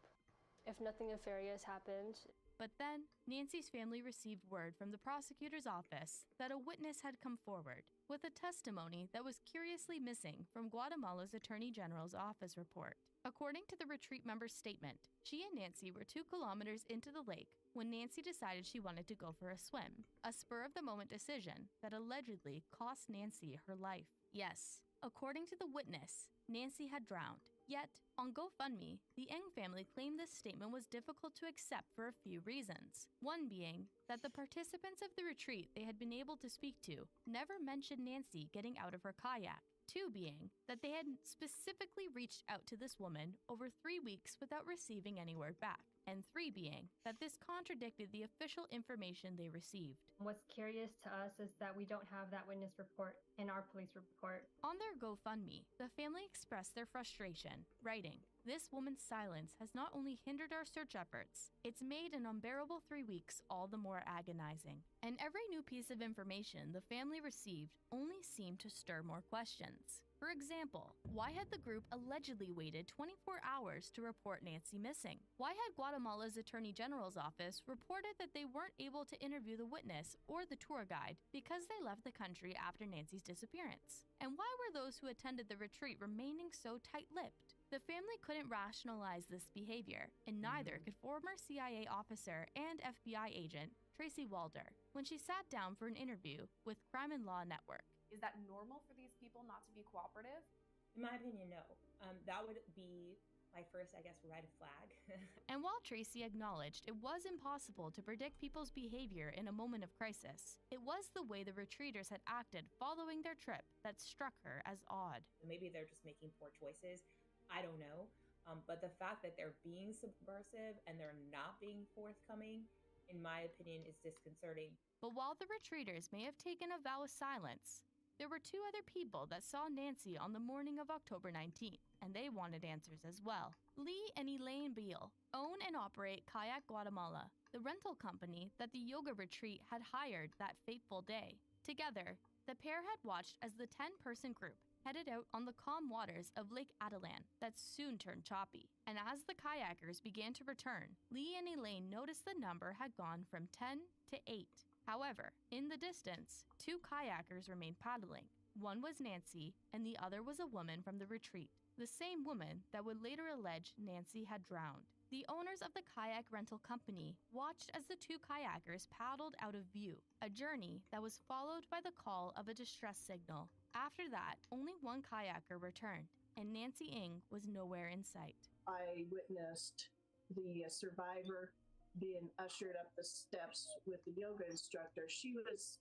if nothing nefarious happened. But then, Nancy's family received word from the prosecutor's office that a witness had come forward with a testimony that was curiously missing from Guatemala's Attorney General's office report. According to the retreat member's statement, she and Nancy were 2 kilometers into the lake when Nancy decided she wanted to go for a swim, a spur-of-the-moment decision that allegedly cost Nancy her life. Yes, according to the witness, Nancy had drowned. Yet, on GoFundMe, the Ng family claimed this statement was difficult to accept for a few reasons. One being that the participants of the retreat they had been able to speak to never mentioned Nancy getting out of her kayak. 2 being that they had specifically reached out to this woman over 3 weeks without receiving any word back. And 3 being that this contradicted the official information they received. What's curious to us is that we don't have that witness report in our police report. On their GoFundMe, the family expressed their frustration, writing, "This woman's silence has not only hindered our search efforts, it's made an unbearable 3 weeks all the more agonizing." And every new piece of information the family received only seemed to stir more questions. For example, why had the group allegedly waited 24 hours to report Nancy missing? Why had Guatemala's Attorney General's office reported that they weren't able to interview the witness or the tour guide because they left the country after Nancy's disappearance? And why were those who attended the retreat remaining so tight-lipped? The family couldn't rationalize this behavior, and neither could former CIA officer and FBI agent Tracy Walder when she sat down for an interview with Crime and Law Network. Is that normal for these people not to be cooperative? In my opinion, no. That would be my first, I guess, red flag. And while Tracy acknowledged it was impossible to predict people's behavior in a moment of crisis, it was the way the retreaters had acted following their trip that struck her as odd. Maybe they're just making poor choices. I don't know. But the fact that they're being subversive and they're not being forthcoming, in my opinion, is disconcerting. But while the retreaters may have taken a vow of silence, there were 2 other people that saw Nancy on the morning of October 19th, and they wanted answers as well. Lee and Elaine Beal own and operate Kayak Guatemala, the rental company that the yoga retreat had hired that fateful day. Together, the pair had watched as the 10-person group headed out on the calm waters of Lake Atalan that soon turned choppy. And as the kayakers began to return, Lee and Elaine noticed the number had gone from 10 to 8. However, in the distance, 2 kayakers remained paddling. One was Nancy, and the other was a woman from the retreat, the same woman that would later allege Nancy had drowned. The owners of the kayak rental company watched as the 2 kayakers paddled out of view, a journey that was followed by the call of a distress signal. After that, only 1 kayaker returned, and Nancy Ng was nowhere in sight. I witnessed the survivor being ushered up the steps with the yoga instructor. She was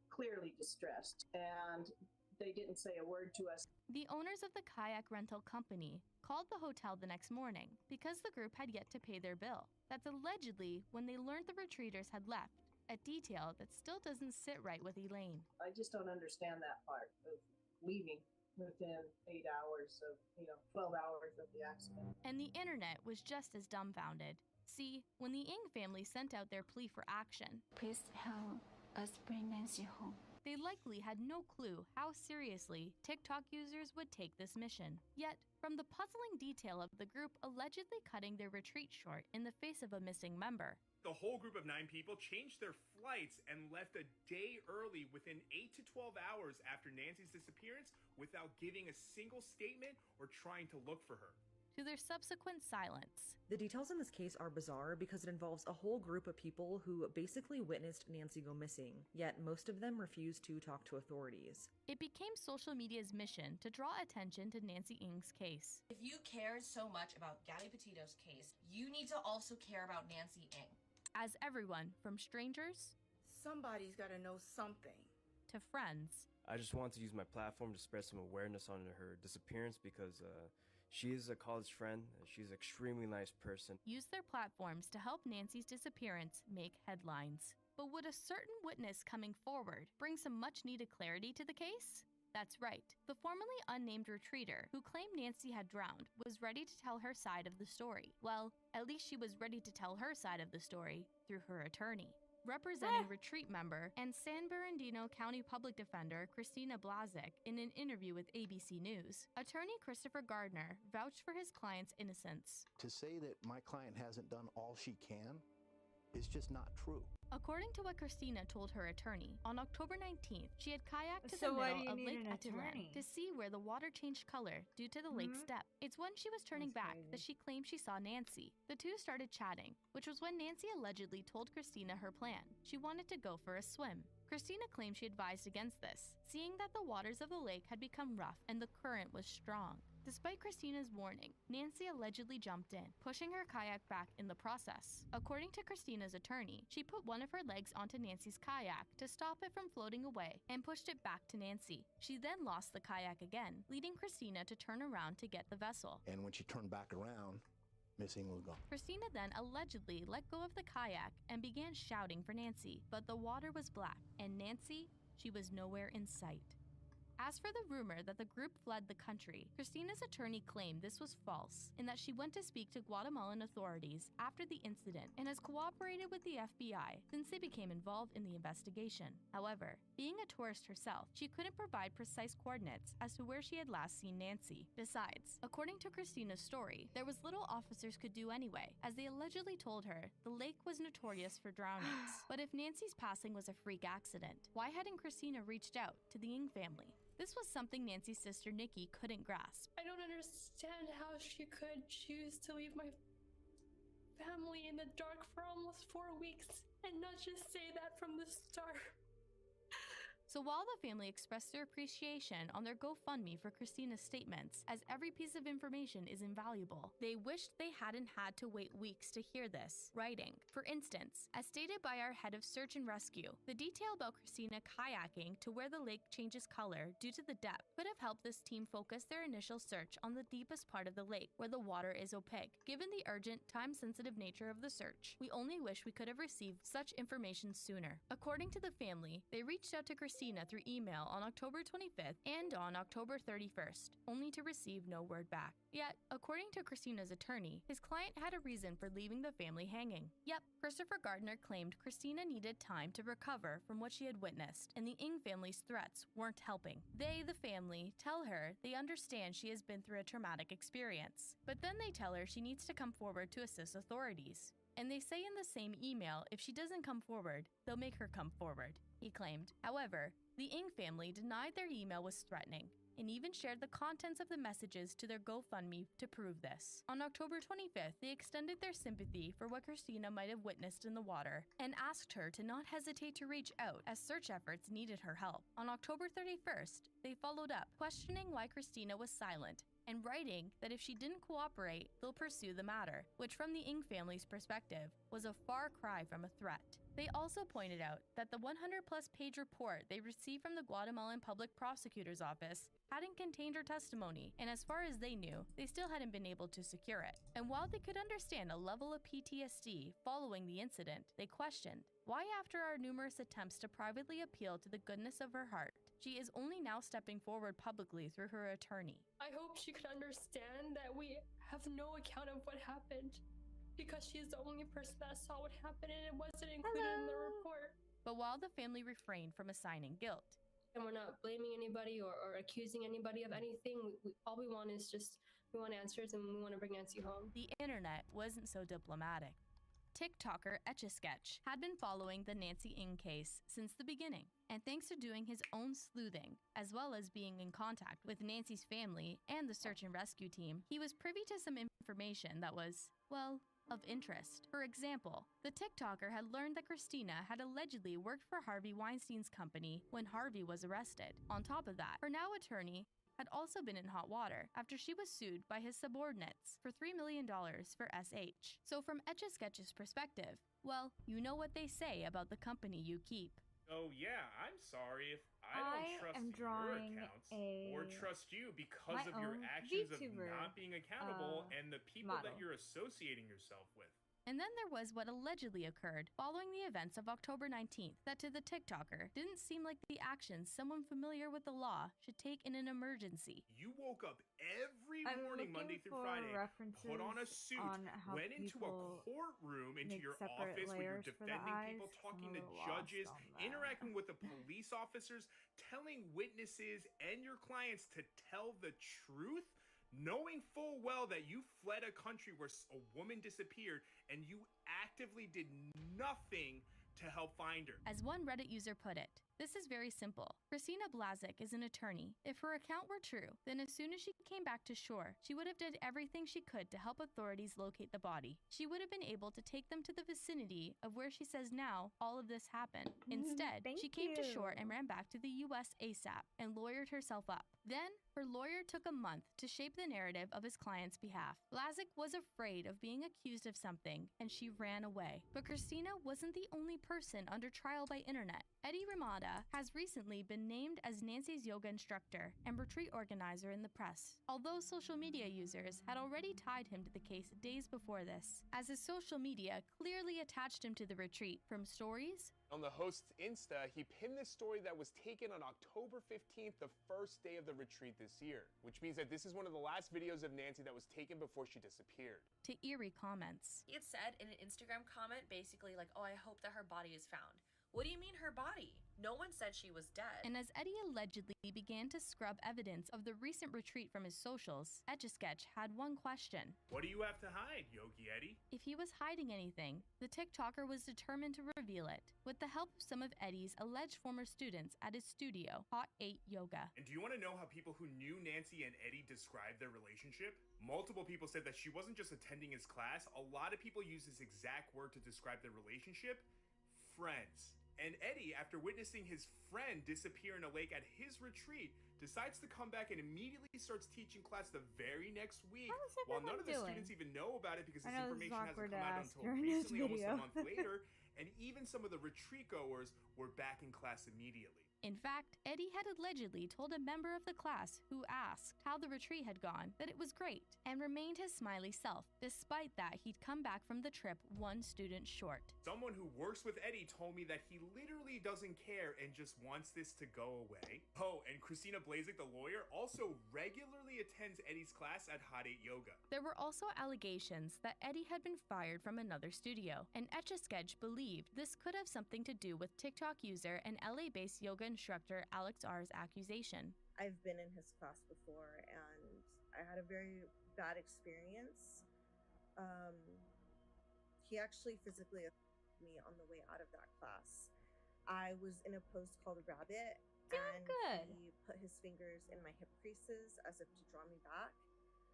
clearly distressed, and they didn't say a word to us. The owners of the kayak rental company called the hotel the next morning because the group had yet to pay their bill. That's allegedly when they learned the retreaters had left, a detail that still doesn't sit right with Elaine. I just don't understand that part of leaving within 8 hours of, 12 hours of the accident. And the internet was just as dumbfounded. See, when the Ng family sent out their plea for action, "Please help us bring Nancy home," they likely had no clue how seriously TikTok users would take this mission. Yet, from the puzzling detail of the group allegedly cutting their retreat short in the face of a missing member, the whole group of 9 people changed their flights and left a day early within 8 to 12 hours after Nancy's disappearance without giving a single statement or trying to look for her. to their subsequent silence. The details in this case are bizarre because it involves a whole group of people who basically witnessed Nancy go missing, yet most of them refused to talk to authorities. It became social media's mission to draw attention to Nancy Ng's case. If you cared so much about Gabby Petito's case, you need to also care about Nancy Ng. As everyone, from strangers, somebody's gotta know something, to friends, I just want to use my platform to spread some awareness on her disappearance because she is a college friend and she's an extremely nice person. Used their platforms to help Nancy's disappearance make headlines. But would a certain witness coming forward bring some much-needed clarity to the case? That's right. The formerly unnamed retreater who claimed Nancy had drowned was ready to tell her side of the story. Well, at least she was ready to tell her side of the story through her attorney. representing Retreat member and San Bernardino County Public Defender Christina Blazek in an interview with ABC News. Attorney Christopher Gardner vouched for his client's innocence. To say that my client hasn't done all she can is just not true. According to what Christina told her attorney, on October 19th, she had kayaked to So the why middle do you of need Lake an Etulan attorney? to see where the water changed color due to the lake's depth. It's when she was turning back that she claimed she saw Nancy. The two started chatting, which was when Nancy allegedly told Christina her plan. She wanted to go for a swim. Christina claimed she advised against this, seeing that the waters of the lake had become rough and the current was strong. Despite Christina's warning, Nancy allegedly jumped in, pushing her kayak back in the process. According to Christina's attorney, she put one of her legs onto Nancy's kayak to stop it from floating away and pushed it back to Nancy. She then lost the kayak again, leading Christina to turn around to get the vessel. And when she turned back around, Missing was gone. Christina then allegedly let go of the kayak and began shouting for Nancy, but the water was black, and Nancy, she was nowhere in sight. As for the rumor that the group fled the country, Christina's attorney claimed this was false and that she went to speak to Guatemalan authorities after the incident and has cooperated with the FBI since they became involved in the investigation. However, being a tourist herself, she couldn't provide precise coordinates as to where she had last seen Nancy. Besides, according to Christina's story, there was little officers could do anyway, as they allegedly told her the lake was notorious for drownings. But if Nancy's passing was a freak accident, why hadn't Christina reached out to the Ng family? This was something Nancy's sister Nikki couldn't grasp. I don't understand how she could choose to leave my family in the dark for almost 4 weeks and not just say that from the start. So while the family expressed their appreciation on their GoFundMe for Christina's statements, as every piece of information is invaluable, they wished they hadn't had to wait weeks to hear this, writing. For instance, as stated by our head of search and rescue, the detail about Christina kayaking to where the lake changes color due to the depth could have helped this team focus their initial search on the deepest part of the lake, where the water is opaque. Given the urgent, time-sensitive nature of the search, we only wish we could have received such information sooner. According to the family, they reached out to Christina through email on October 25th and on October 31st, only to receive no word back. Yet, according to Christina's attorney, his client had a reason for leaving the family hanging. Yep, Christopher Gardner claimed Christina needed time to recover from what she had witnessed, and the Ng family's threats weren't helping. They, the family, tell her they understand she has been through a traumatic experience, but then they tell her she needs to come forward to assist authorities. And they say in the same email if she doesn't come forward, they'll make her come forward, he claimed. However, the Ng family denied their email was threatening and even shared the contents of the messages to their GoFundMe to prove this. On October 25th, they extended their sympathy for what Christina might have witnessed in the water and asked her to not hesitate to reach out as search efforts needed her help. On October 31st, they followed up, questioning why Christina was silent and writing that if she didn't cooperate, they'll pursue the matter, which from the Ng family's perspective was a far cry from a threat. They also pointed out that the 100-plus page report they received from the Guatemalan Public Prosecutor's Office hadn't contained her testimony, and as far as they knew, they still hadn't been able to secure it. And while they could understand a level of PTSD following the incident, they questioned why, after our numerous attempts to privately appeal to the goodness of her heart, she is only now stepping forward publicly through her attorney. I hope she could understand that we have no account of what happened, because she's the only person that saw what happened and it wasn't included in the report. But while the family refrained from assigning guilt, And we're not blaming anybody or accusing anybody of anything. All we want is we want answers and we want to bring Nancy home. The internet wasn't so diplomatic. TikToker Etch-a-Sketch had been following the Nancy Ng case since the beginning, and thanks to doing his own sleuthing, as well as being in contact with Nancy's family and the search and rescue team, he was privy to some information that was, well, of interest. For example, the TikToker had learned that Christina had allegedly worked for Harvey Weinstein's company when Harvey was arrested. On top of that, her now attorney had also been in hot water after she was sued by his subordinates for $3 million for SH. So from Etch-a-Sketch's perspective, well, you know what they say about the company you keep. Oh yeah, I'm sorry if I don't trust your accounts or trust you because of your actions of not being accountable and the people that you're associating yourself with. And then there was what allegedly occurred following the events of October 19th that to the TikToker didn't seem like the actions someone familiar with the law should take in an emergency. You woke up every I'm morning, looking Monday through for Friday, references put on a suit, on how went into a people courtroom, into make your separate office where you're layers for the defending people, eyes. talking I'm a to little judges, lost on that. interacting with the police officers, telling witnesses and your clients to tell the truth, knowing full well that you fled a country where a woman disappeared and you actively did nothing to help find her. As one Reddit user put it, this is very simple. Christina Blazik is an attorney. If her account were true, then as soon as she came back to shore, she would have done everything she could to help authorities locate the body. She would have been able to take them to the vicinity of where she says now all of this happened. Instead, she came to shore and ran back to the US ASAP and lawyered herself up. Then, her lawyer took a month to shape the narrative of his client's behalf. Blazik was afraid of being accused of something, and she ran away. But Christina wasn't the only person under trial by internet. Eddie Ramada has recently been named as Nancy's yoga instructor and retreat organizer in the press, although social media users had already tied him to the case days before this, as his social media clearly attached him to the retreat from stories. On the host's Insta, he pinned this story that was taken on October 15th, the first day of the retreat this year, which means that this is one of the last videos of Nancy that was taken before she disappeared. To eerie comments. He had said in an Instagram comment basically like, oh, I hope that her body is found. What do you mean her body? No one said she was dead. And as Eddie allegedly began to scrub evidence of the recent retreat from his socials, Etch-a-Sketch had one question. What do you have to hide, Yogi Eddie? If he was hiding anything, the TikToker was determined to reveal it, with the help of some of Eddie's alleged former students at his studio, Hot 8 Yoga. And do you want to know how people who knew Nancy and Eddie described their relationship? Multiple people said that she wasn't just attending his class. A lot of people use this exact word to describe their relationship: friends. And Eddie, after witnessing his friend disappear in a lake at his retreat, decides to come back and immediately starts teaching class the very next week, while none of the students even know about it because this information hasn't come out until recently, almost a month later, and even some of the retreat goers were back in class immediately. In fact, Eddie had allegedly told a member of the class who asked how the retreat had gone that it was great and remained his smiley self. Despite that, he'd come back from the trip one student short. Someone who works with Eddie told me that he literally doesn't care and just wants this to go away. Oh, and Christina Blazik, the lawyer, also regularly attends Eddie's class at Hot 8 Yoga. There were also allegations that Eddie had been fired from another studio, and Etch-a-Sketch believed this could have something to do with TikTok user and LA-based yoga instructor Alex R's accusation. I've been in his class before and I had a very bad experience. He actually physically assaulted me on the way out of that class. I was in a pose called Rabbit, and he put his fingers in my hip creases as if to draw me back.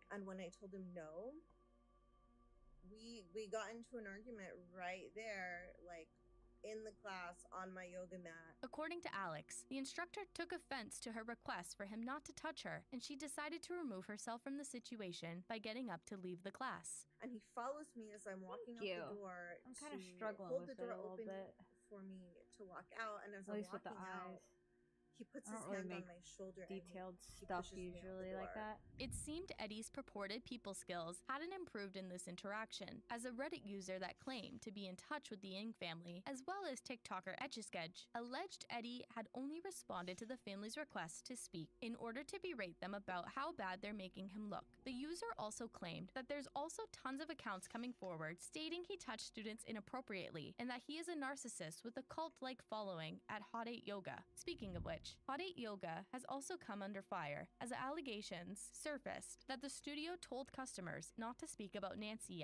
And when I told him no, we got into an argument right there, like in the class on my yoga mat. According to Alex, the instructor took offense to her request for him not to touch her, and she decided to remove herself from the situation by getting up to leave the class. And he follows me as I'm walking out the door. I'm kind of to struggling hold with the it a door little open bit. for me to walk out, and as At I'm least with the walking out, eyes. he puts I his don't really hand on make my shoulder. detailed and he stuff pushes me out the usually like door. that. It seemed Eddie's purported people skills hadn't improved in this interaction, as a Reddit user that claimed to be in touch with the Ng family, as well as TikToker Etch-a-Sketch, alleged Eddie had only responded to the family's request to speak in order to berate them about how bad they're making him look. The user also claimed that there's also tons of accounts coming forward stating he touched students inappropriately and that he is a narcissist with a cult-like following at Hot 8 Yoga. Speaking of which, Hot 8 Yoga has also come under fire as allegations surfaced that the studio told customers not to speak about Nancy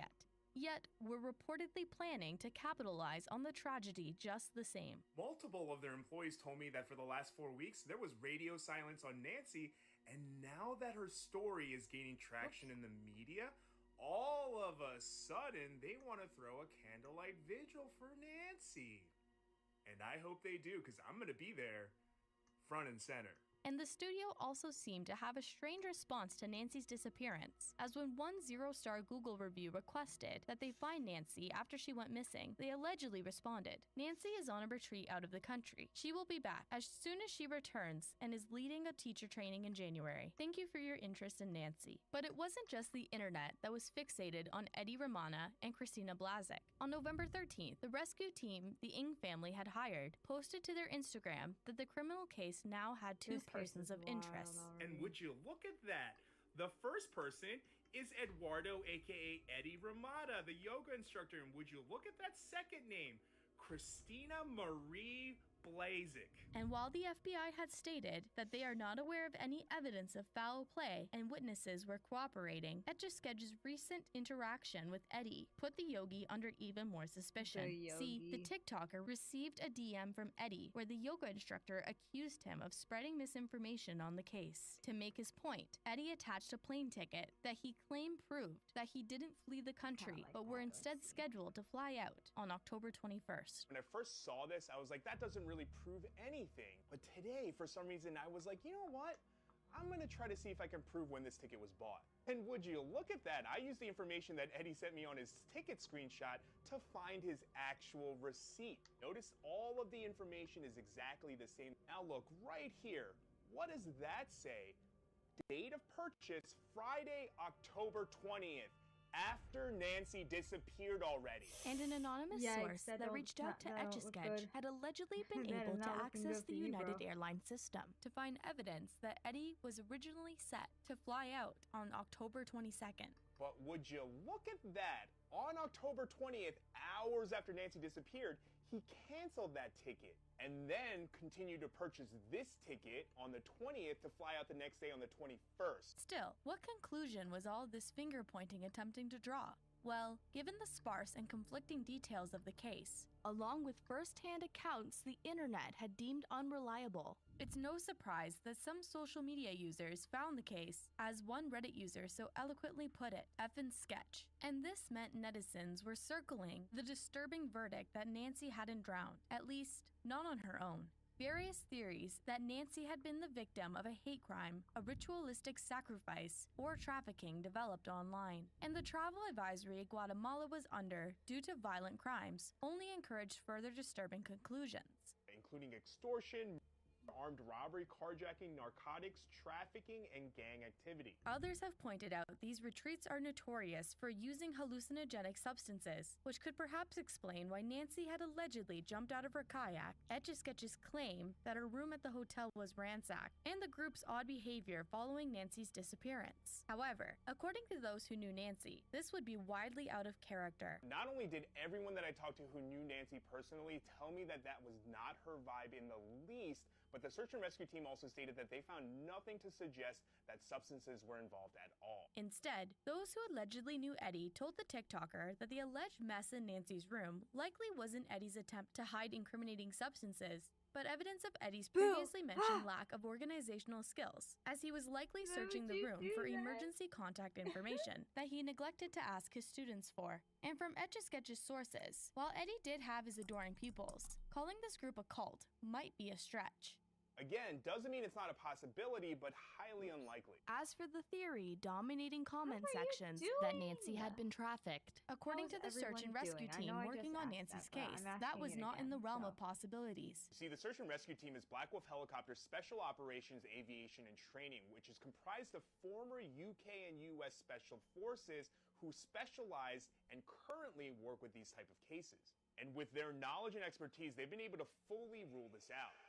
yet were reportedly planning to capitalize on the tragedy just the same. Multiple of their employees told me that for the last 4 weeks, there was radio silence on Nancy, and now that her story is gaining traction in the media, all of a sudden, they want to throw a candlelight vigil for Nancy. And I hope they do, because I'm going to be there front and center. And the studio also seemed to have a strange response to Nancy's disappearance, as when one 0-star Google review requested that they find Nancy after she went missing, they allegedly responded, "Nancy is on a retreat out of the country. She will be back as soon as she returns and is leading a teacher training in January. Thank you for your interest in Nancy." But it wasn't just the internet that was fixated on Eddie Romana and Christina Blazek. On November 13th, the rescue team the Ng family had hired posted to their Instagram that the criminal case now had two persons of interest. And would you look at that? The first person is Eduardo, aka Eddie Ramada, the yoga instructor. And would you look at that second name? Christina Marie Blazek. And while the FBI had stated that they are not aware of any evidence of foul play and witnesses were cooperating, Etch-a-Sketch's recent interaction with Eddie put the yogi under even more suspicion. See, the TikToker received a DM from Eddie where the yoga instructor accused him of spreading misinformation on the case. To make his point, Eddie attached a plane ticket that he claimed proved that he didn't flee the country, but were instead scheduled to fly out on October 21st. When I first saw this, I was like, that doesn't really prove anything. But today, for some reason, I was like, you know what? I'm gonna try to see if I can prove when this ticket was bought. And would you look at that? I used the information that Eddie sent me on his ticket screenshot to find his actual receipt. Notice all of the information is exactly the same. Now look right here. What does that say? Date of purchase, Friday, October 20th. After Nancy disappeared already. And an anonymous source that reached out to Etch-a-Sketch had allegedly been able to access the United Airlines system to find evidence that Eddie was originally set to fly out on October 22nd. But would you look at that? On October 20th, hours after Nancy disappeared, he canceled that ticket and then continued to purchase this ticket on the 20th to fly out the next day on the 21st. Still, what conclusion was all this finger-pointing attempting to draw? Well, given the sparse and conflicting details of the case, along with first-hand accounts the internet had deemed unreliable, it's no surprise that some social media users found the case, as one Reddit user so eloquently put it, effing sketch. And this meant netizens were circling the disturbing verdict that Nancy hadn't drowned, at least not on her own. Various theories that Nancy had been the victim of a hate crime, a ritualistic sacrifice, or trafficking developed online. And the travel advisory Guatemala was under due to violent crimes only encouraged further disturbing conclusions, including extortion, armed robbery, carjacking, narcotics, trafficking, and gang activity. Others have pointed out these retreats are notorious for using hallucinogenic substances, which could perhaps explain why Nancy had allegedly jumped out of her kayak, Etch-a-Sketch's claim that her room at the hotel was ransacked, and the group's odd behavior following Nancy's disappearance. However, according to those who knew Nancy, this would be widely out of character. Not only did everyone that I talked to who knew Nancy personally tell me that that was not her vibe in the least, but the search and rescue team also stated that they found nothing to suggest that substances were involved at all. Instead, those who allegedly knew Eddie told the TikToker that the alleged mess in Nancy's room likely wasn't Eddie's attempt to hide incriminating substances, but evidence of Eddie's previously mentioned lack of organizational skills, as he was likely searching the room for emergency contact information that he neglected to ask his students for. And from Etch-a-Sketch's sources, while Eddie did have his adoring pupils, calling this group a cult might be a stretch. Again, doesn't mean it's not a possibility, but highly unlikely. As for the theory dominating comment sections that Nancy had been trafficked, according to the search and rescue team working on Nancy's case, that was not in the realm of possibilities. See, the search and rescue team is Black Wolf Helicopter Special Operations, Aviation, and Training, which is comprised of former UK and US Special Forces who specialize and currently work with these type of cases. And with their knowledge and expertise, they've been able to fully rule this out.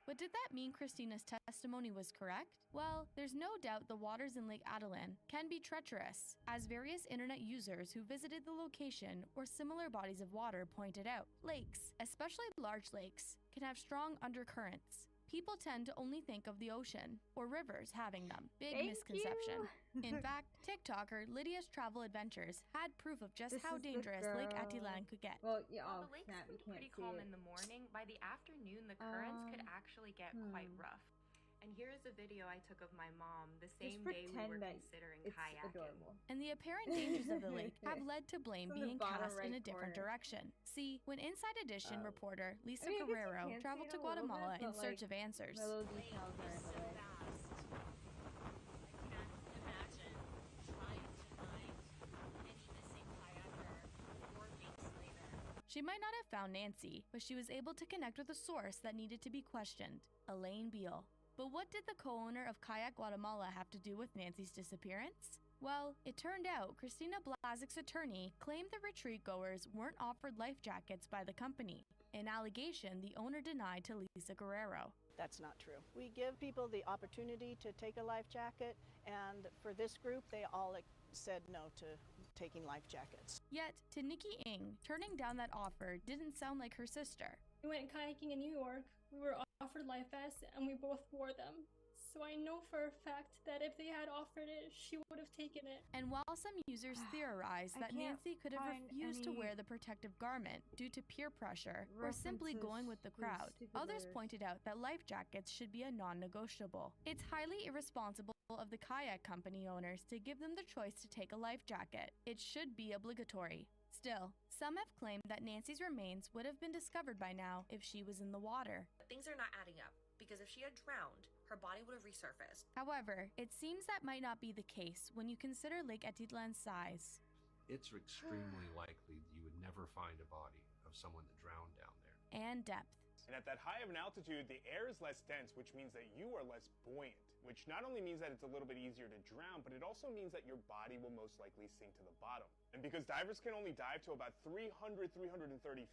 But did that mean Christina's testimony was correct? Well, there's no doubt the waters in Lake Adelan can be treacherous, as various internet users who visited the location or similar bodies of water pointed out. Lakes, especially large lakes, can have strong undercurrents. People tend to only think of the ocean or rivers having them. Big misconception. In fact, TikToker Lydia's Travel Adventures had proof of just how dangerous Lake Adelan could get. Well, yeah, While the lakes were pretty calm in the morning, by the afternoon the currents could actually get quite rough. And here is a video I took of my mom the same Just day we were pretend that considering it's kayaking. adorable. And the apparent dangers of the lake have led to blame It's in the being bottom cast right in a different corner. direction. See, when Inside Edition reporter Lisa I mean, I guess you Guerrero can traveled see to it a little Guatemala bit, in but, search like, of answers. the little details are in the way. She might not have found Nancy, but she was able to connect with a source that needed to be questioned, Elaine Beal. But what did the co-owner of Kayak Guatemala have to do with Nancy's disappearance? Well, it turned out Christina Blazik's attorney claimed the retreat goers weren't offered life jackets by the company, an allegation the owner denied to Lisa Guerrero. That's not true. We give people the opportunity to take a life jacket, and for this group, they all said no to taking life jackets. Yet, to Nikki Ng, turning down that offer didn't sound like her sister. We went kayaking in New York. We were offered life vests and we both wore them. So I know for a fact that if they had offered it, she would have taken it. And while some users theorized that Nancy could have refused to wear the protective garment due to peer pressure or simply going with the crowd, others pointed out that life jackets should be a non-negotiable. It's highly irresponsible of the kayak company owners to give them the choice to take a life jacket. It should be obligatory. Still, some have claimed that Nancy's remains would have been discovered by now if she was in the water. Things are not adding up, because if she had drowned, her body would have resurfaced. However, it seems that might not be the case when you consider Lake Atitlan's size. It's extremely likely you would never find a body of someone that drowned down there. And depth. And at that high of an altitude, the air is less dense, which means that you are less buoyant, which not only means that it's a little bit easier to drown, but it also means that your body will most likely sink to the bottom. And because divers can only dive to about 330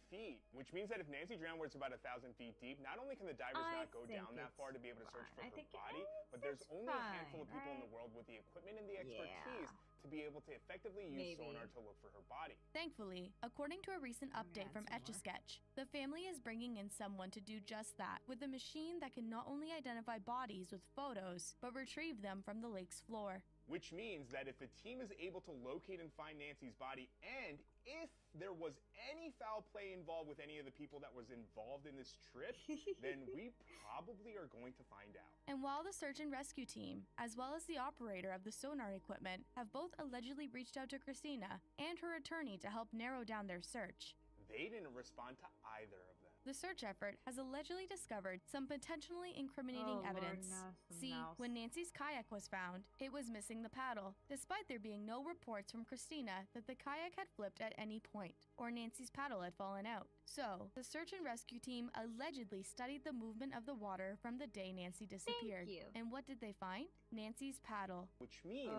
feet, which means that if Nancy drowned where it's about 1,000 feet deep, not only can the divers not go down that far to be able to search for her body, but there's only a handful of people in the world with the equipment and the expertise to be able to effectively use sonar to look for her body. Thankfully, according to a recent update from Etch-a-Sketch, the family is bringing in someone to do just that with a machine that can not only identify bodies with photos, but retrieve them from the lake's floor. Which means that if the team is able to locate and find Nancy's body, and if there was any foul play involved with any of the people that was involved in this trip, then we probably are going to find out. And while the search and rescue team, as well as the operator of the sonar equipment, have both allegedly reached out to Christina and her attorney to help narrow down their search, they didn't respond to either of them. The search effort has allegedly discovered some potentially incriminating evidence. See, when Nancy's kayak was found, it was missing the paddle, despite there being no reports from Christina that the kayak had flipped at any point, or Nancy's paddle had fallen out. So, the search and rescue team allegedly studied the movement of the water from the day Nancy disappeared. And what did they find? Nancy's paddle. Which means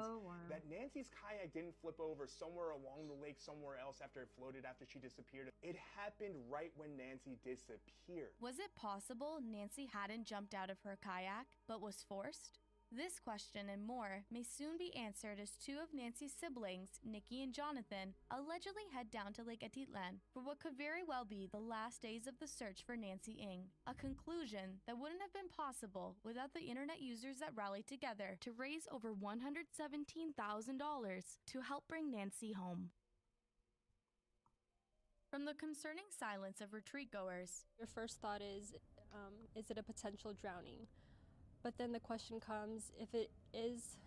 that Nancy's kayak didn't flip over somewhere along the lake somewhere else after it floated after she disappeared. It happened right when Nancy disappeared. Was it possible Nancy hadn't jumped out of her kayak, but was forced? This question and more may soon be answered as two of Nancy's siblings, Nikki and Jonathan, allegedly head down to Lake Atitlan for what could very well be the last days of the search for Nancy Ng, a conclusion that wouldn't have been possible without the internet users that rallied together to raise over $117,000 to help bring Nancy home. From the concerning silence of retreat goers, your first thought is it a potential drowning? But then the question comes, if it is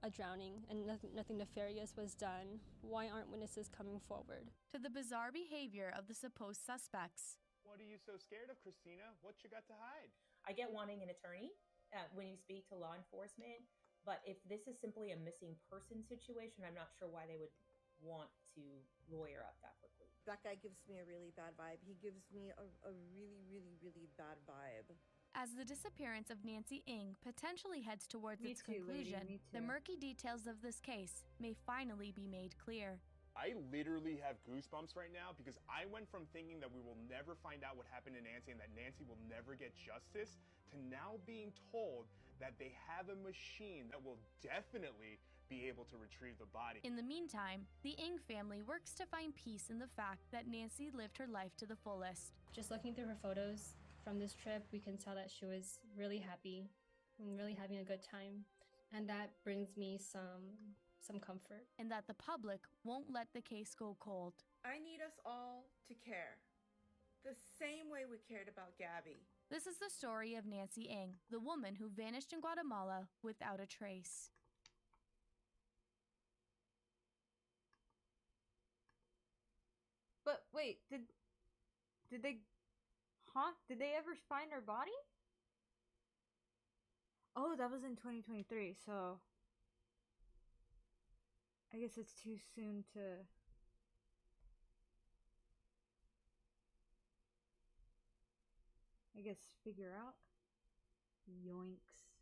a drowning and nothing nefarious was done, why aren't witnesses coming forward? To the bizarre behavior of the supposed suspects. What are you so scared of, Christina? What you got to hide? I get wanting an attorney when you speak to law enforcement, but if this is simply a missing person situation, I'm not sure why they would want to lawyer up that quickly. That guy gives me a really bad vibe. He gives me a really, really, really bad vibe. As the disappearance of Nancy Ng potentially heads towards its conclusion, the murky details of this case may finally be made clear. I literally have goosebumps right now because I went from thinking that we will never find out what happened to Nancy and that Nancy will never get justice to now being told that they have a machine that will definitely be able to retrieve the body. In the meantime, the Ng family works to find peace in the fact that Nancy lived her life to the fullest. Just looking through her photos from this trip, we can tell that she was really happy and really having a good time. And that brings me some comfort. And that the public won't let the case go cold. I need us all to care. The same way we cared about Gabby. This is the story of Nancy Ng, the woman who vanished in Guatemala without a trace. But wait, did they did they ever find her body? Oh, that was in 2023, so I guess it's too soon to figure out. Yoinks.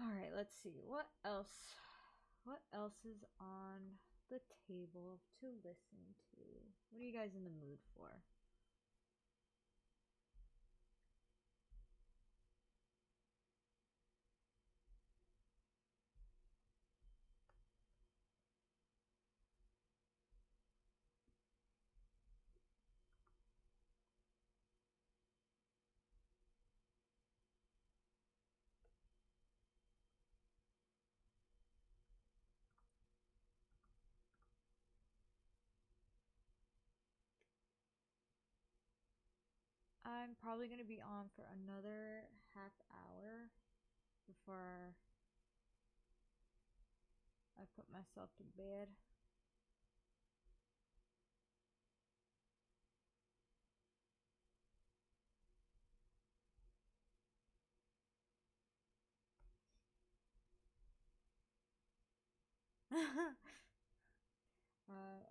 Alright, let's see. What else? What else is on the table to listen to? What are you guys in the mood for? I'm probably going to be on for another half hour before I put myself to bed.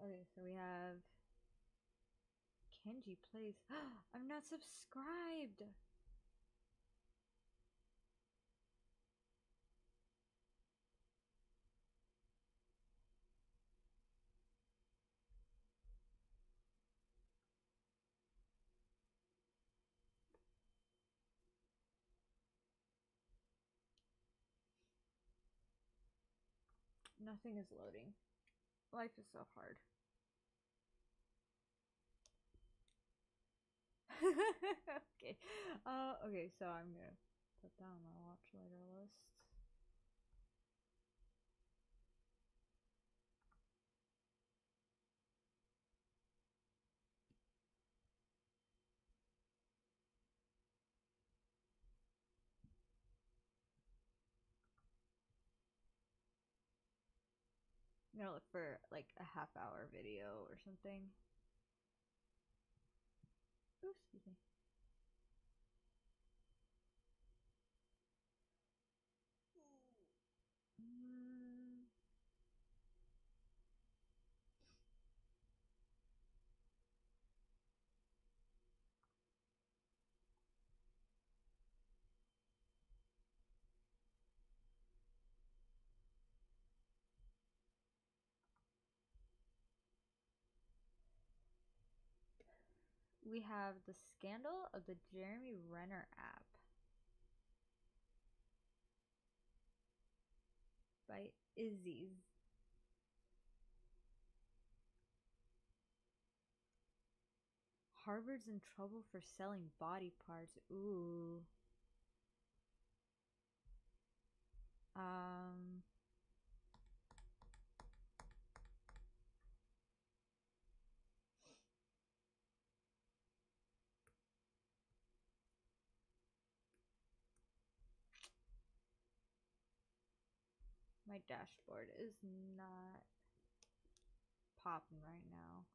Okay, so we have Kenji plays. I'm not subscribed. Nothing is loading. Life is so hard. Okay. Okay, so I'm gonna put that on my watch later list. I'm gonna look for like a half-hour video or something. Oops, excuse me. We have The Scandal of the Jeremy Renner app by Izzy's. Harvard's in trouble for selling body parts. Ooh. My dashboard is not popping right now.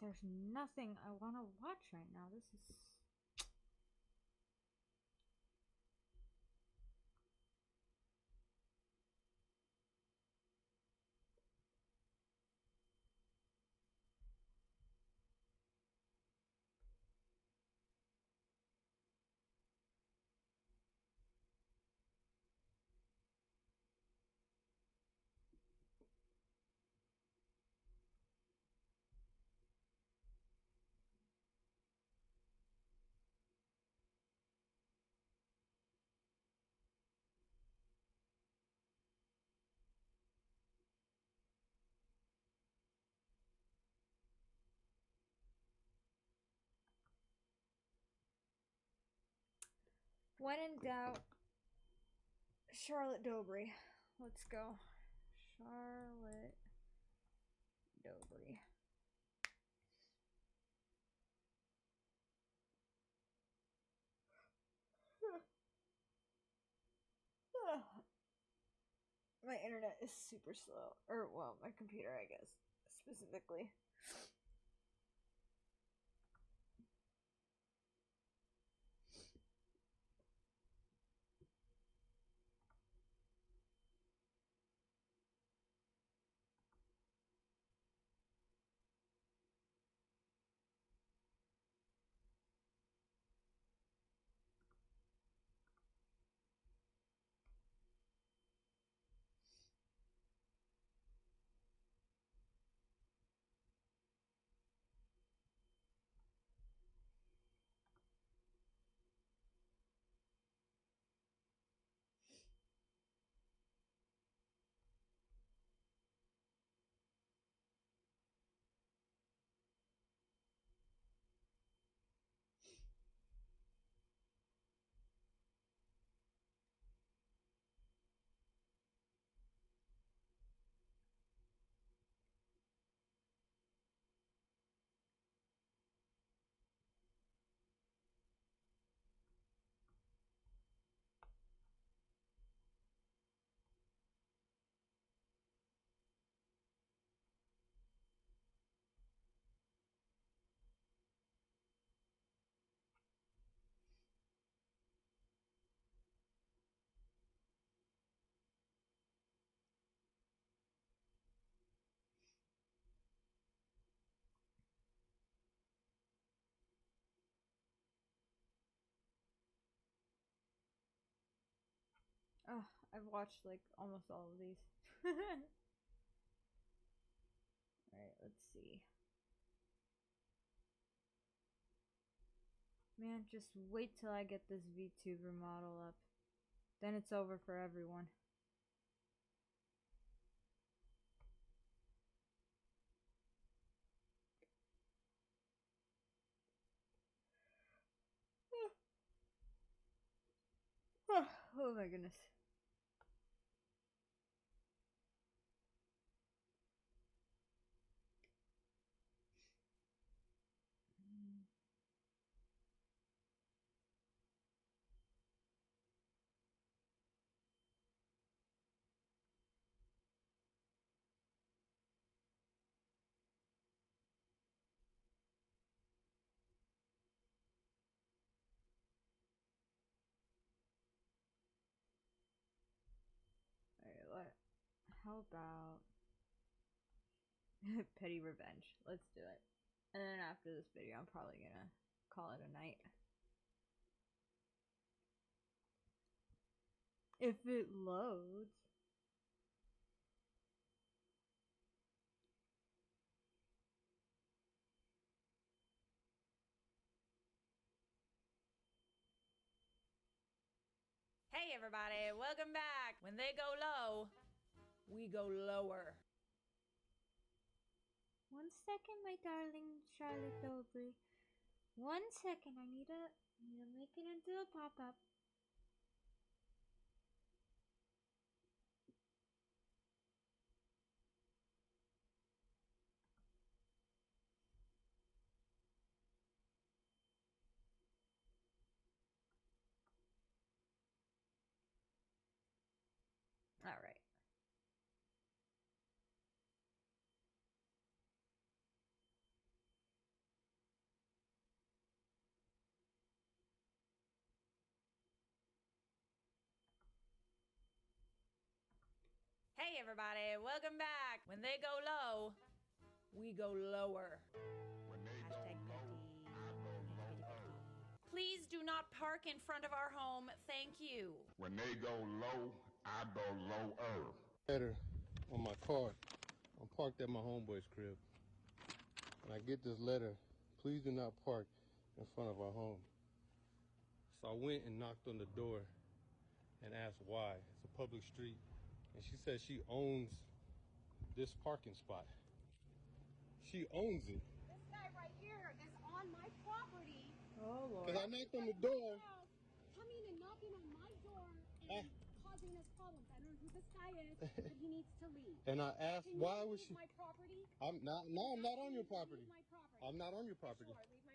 There's nothing I want to watch right now. This is... When in doubt, Charlotte Dobry. Let's go. Charlotte Dobry. My internet is super slow. Or, well, my computer, I guess, specifically. Oh, I've watched like almost all of these. Alright, let's see. Man, just wait till I get this VTuber model up. Then it's over for everyone. Oh my goodness. Alright, what? How about Petty Revenge? Let's do it. And then after this video, I'm probably gonna call it a night. If it loads. Hey everybody, welcome back. When they go low, we go lower. 1 second, my darling Charlotte Dobry. 1 second, I need to make it into a pop-up. Alright. Hey everybody, welcome back. When they go low, we go lower. Hashtag petty. Please do not park in front of our home. Thank you. When they go low, I go lower. Letter on my car. I'm parked at my homeboy's crib. And I get this letter, please do not park in front of our home. So I went and knocked on the door and asked why. It's a public street. And she says she owns this parking spot. She owns it. This guy right here is on my property. Oh, Lord. Because I knocked on the door. Coming and knocking on my door and causing us problems. I don't know who this guy is, but he needs to leave. And I asked, Can why you was leave she? my property? I'm not on your property. Leave my property. I'm not on your property. Sure, leave my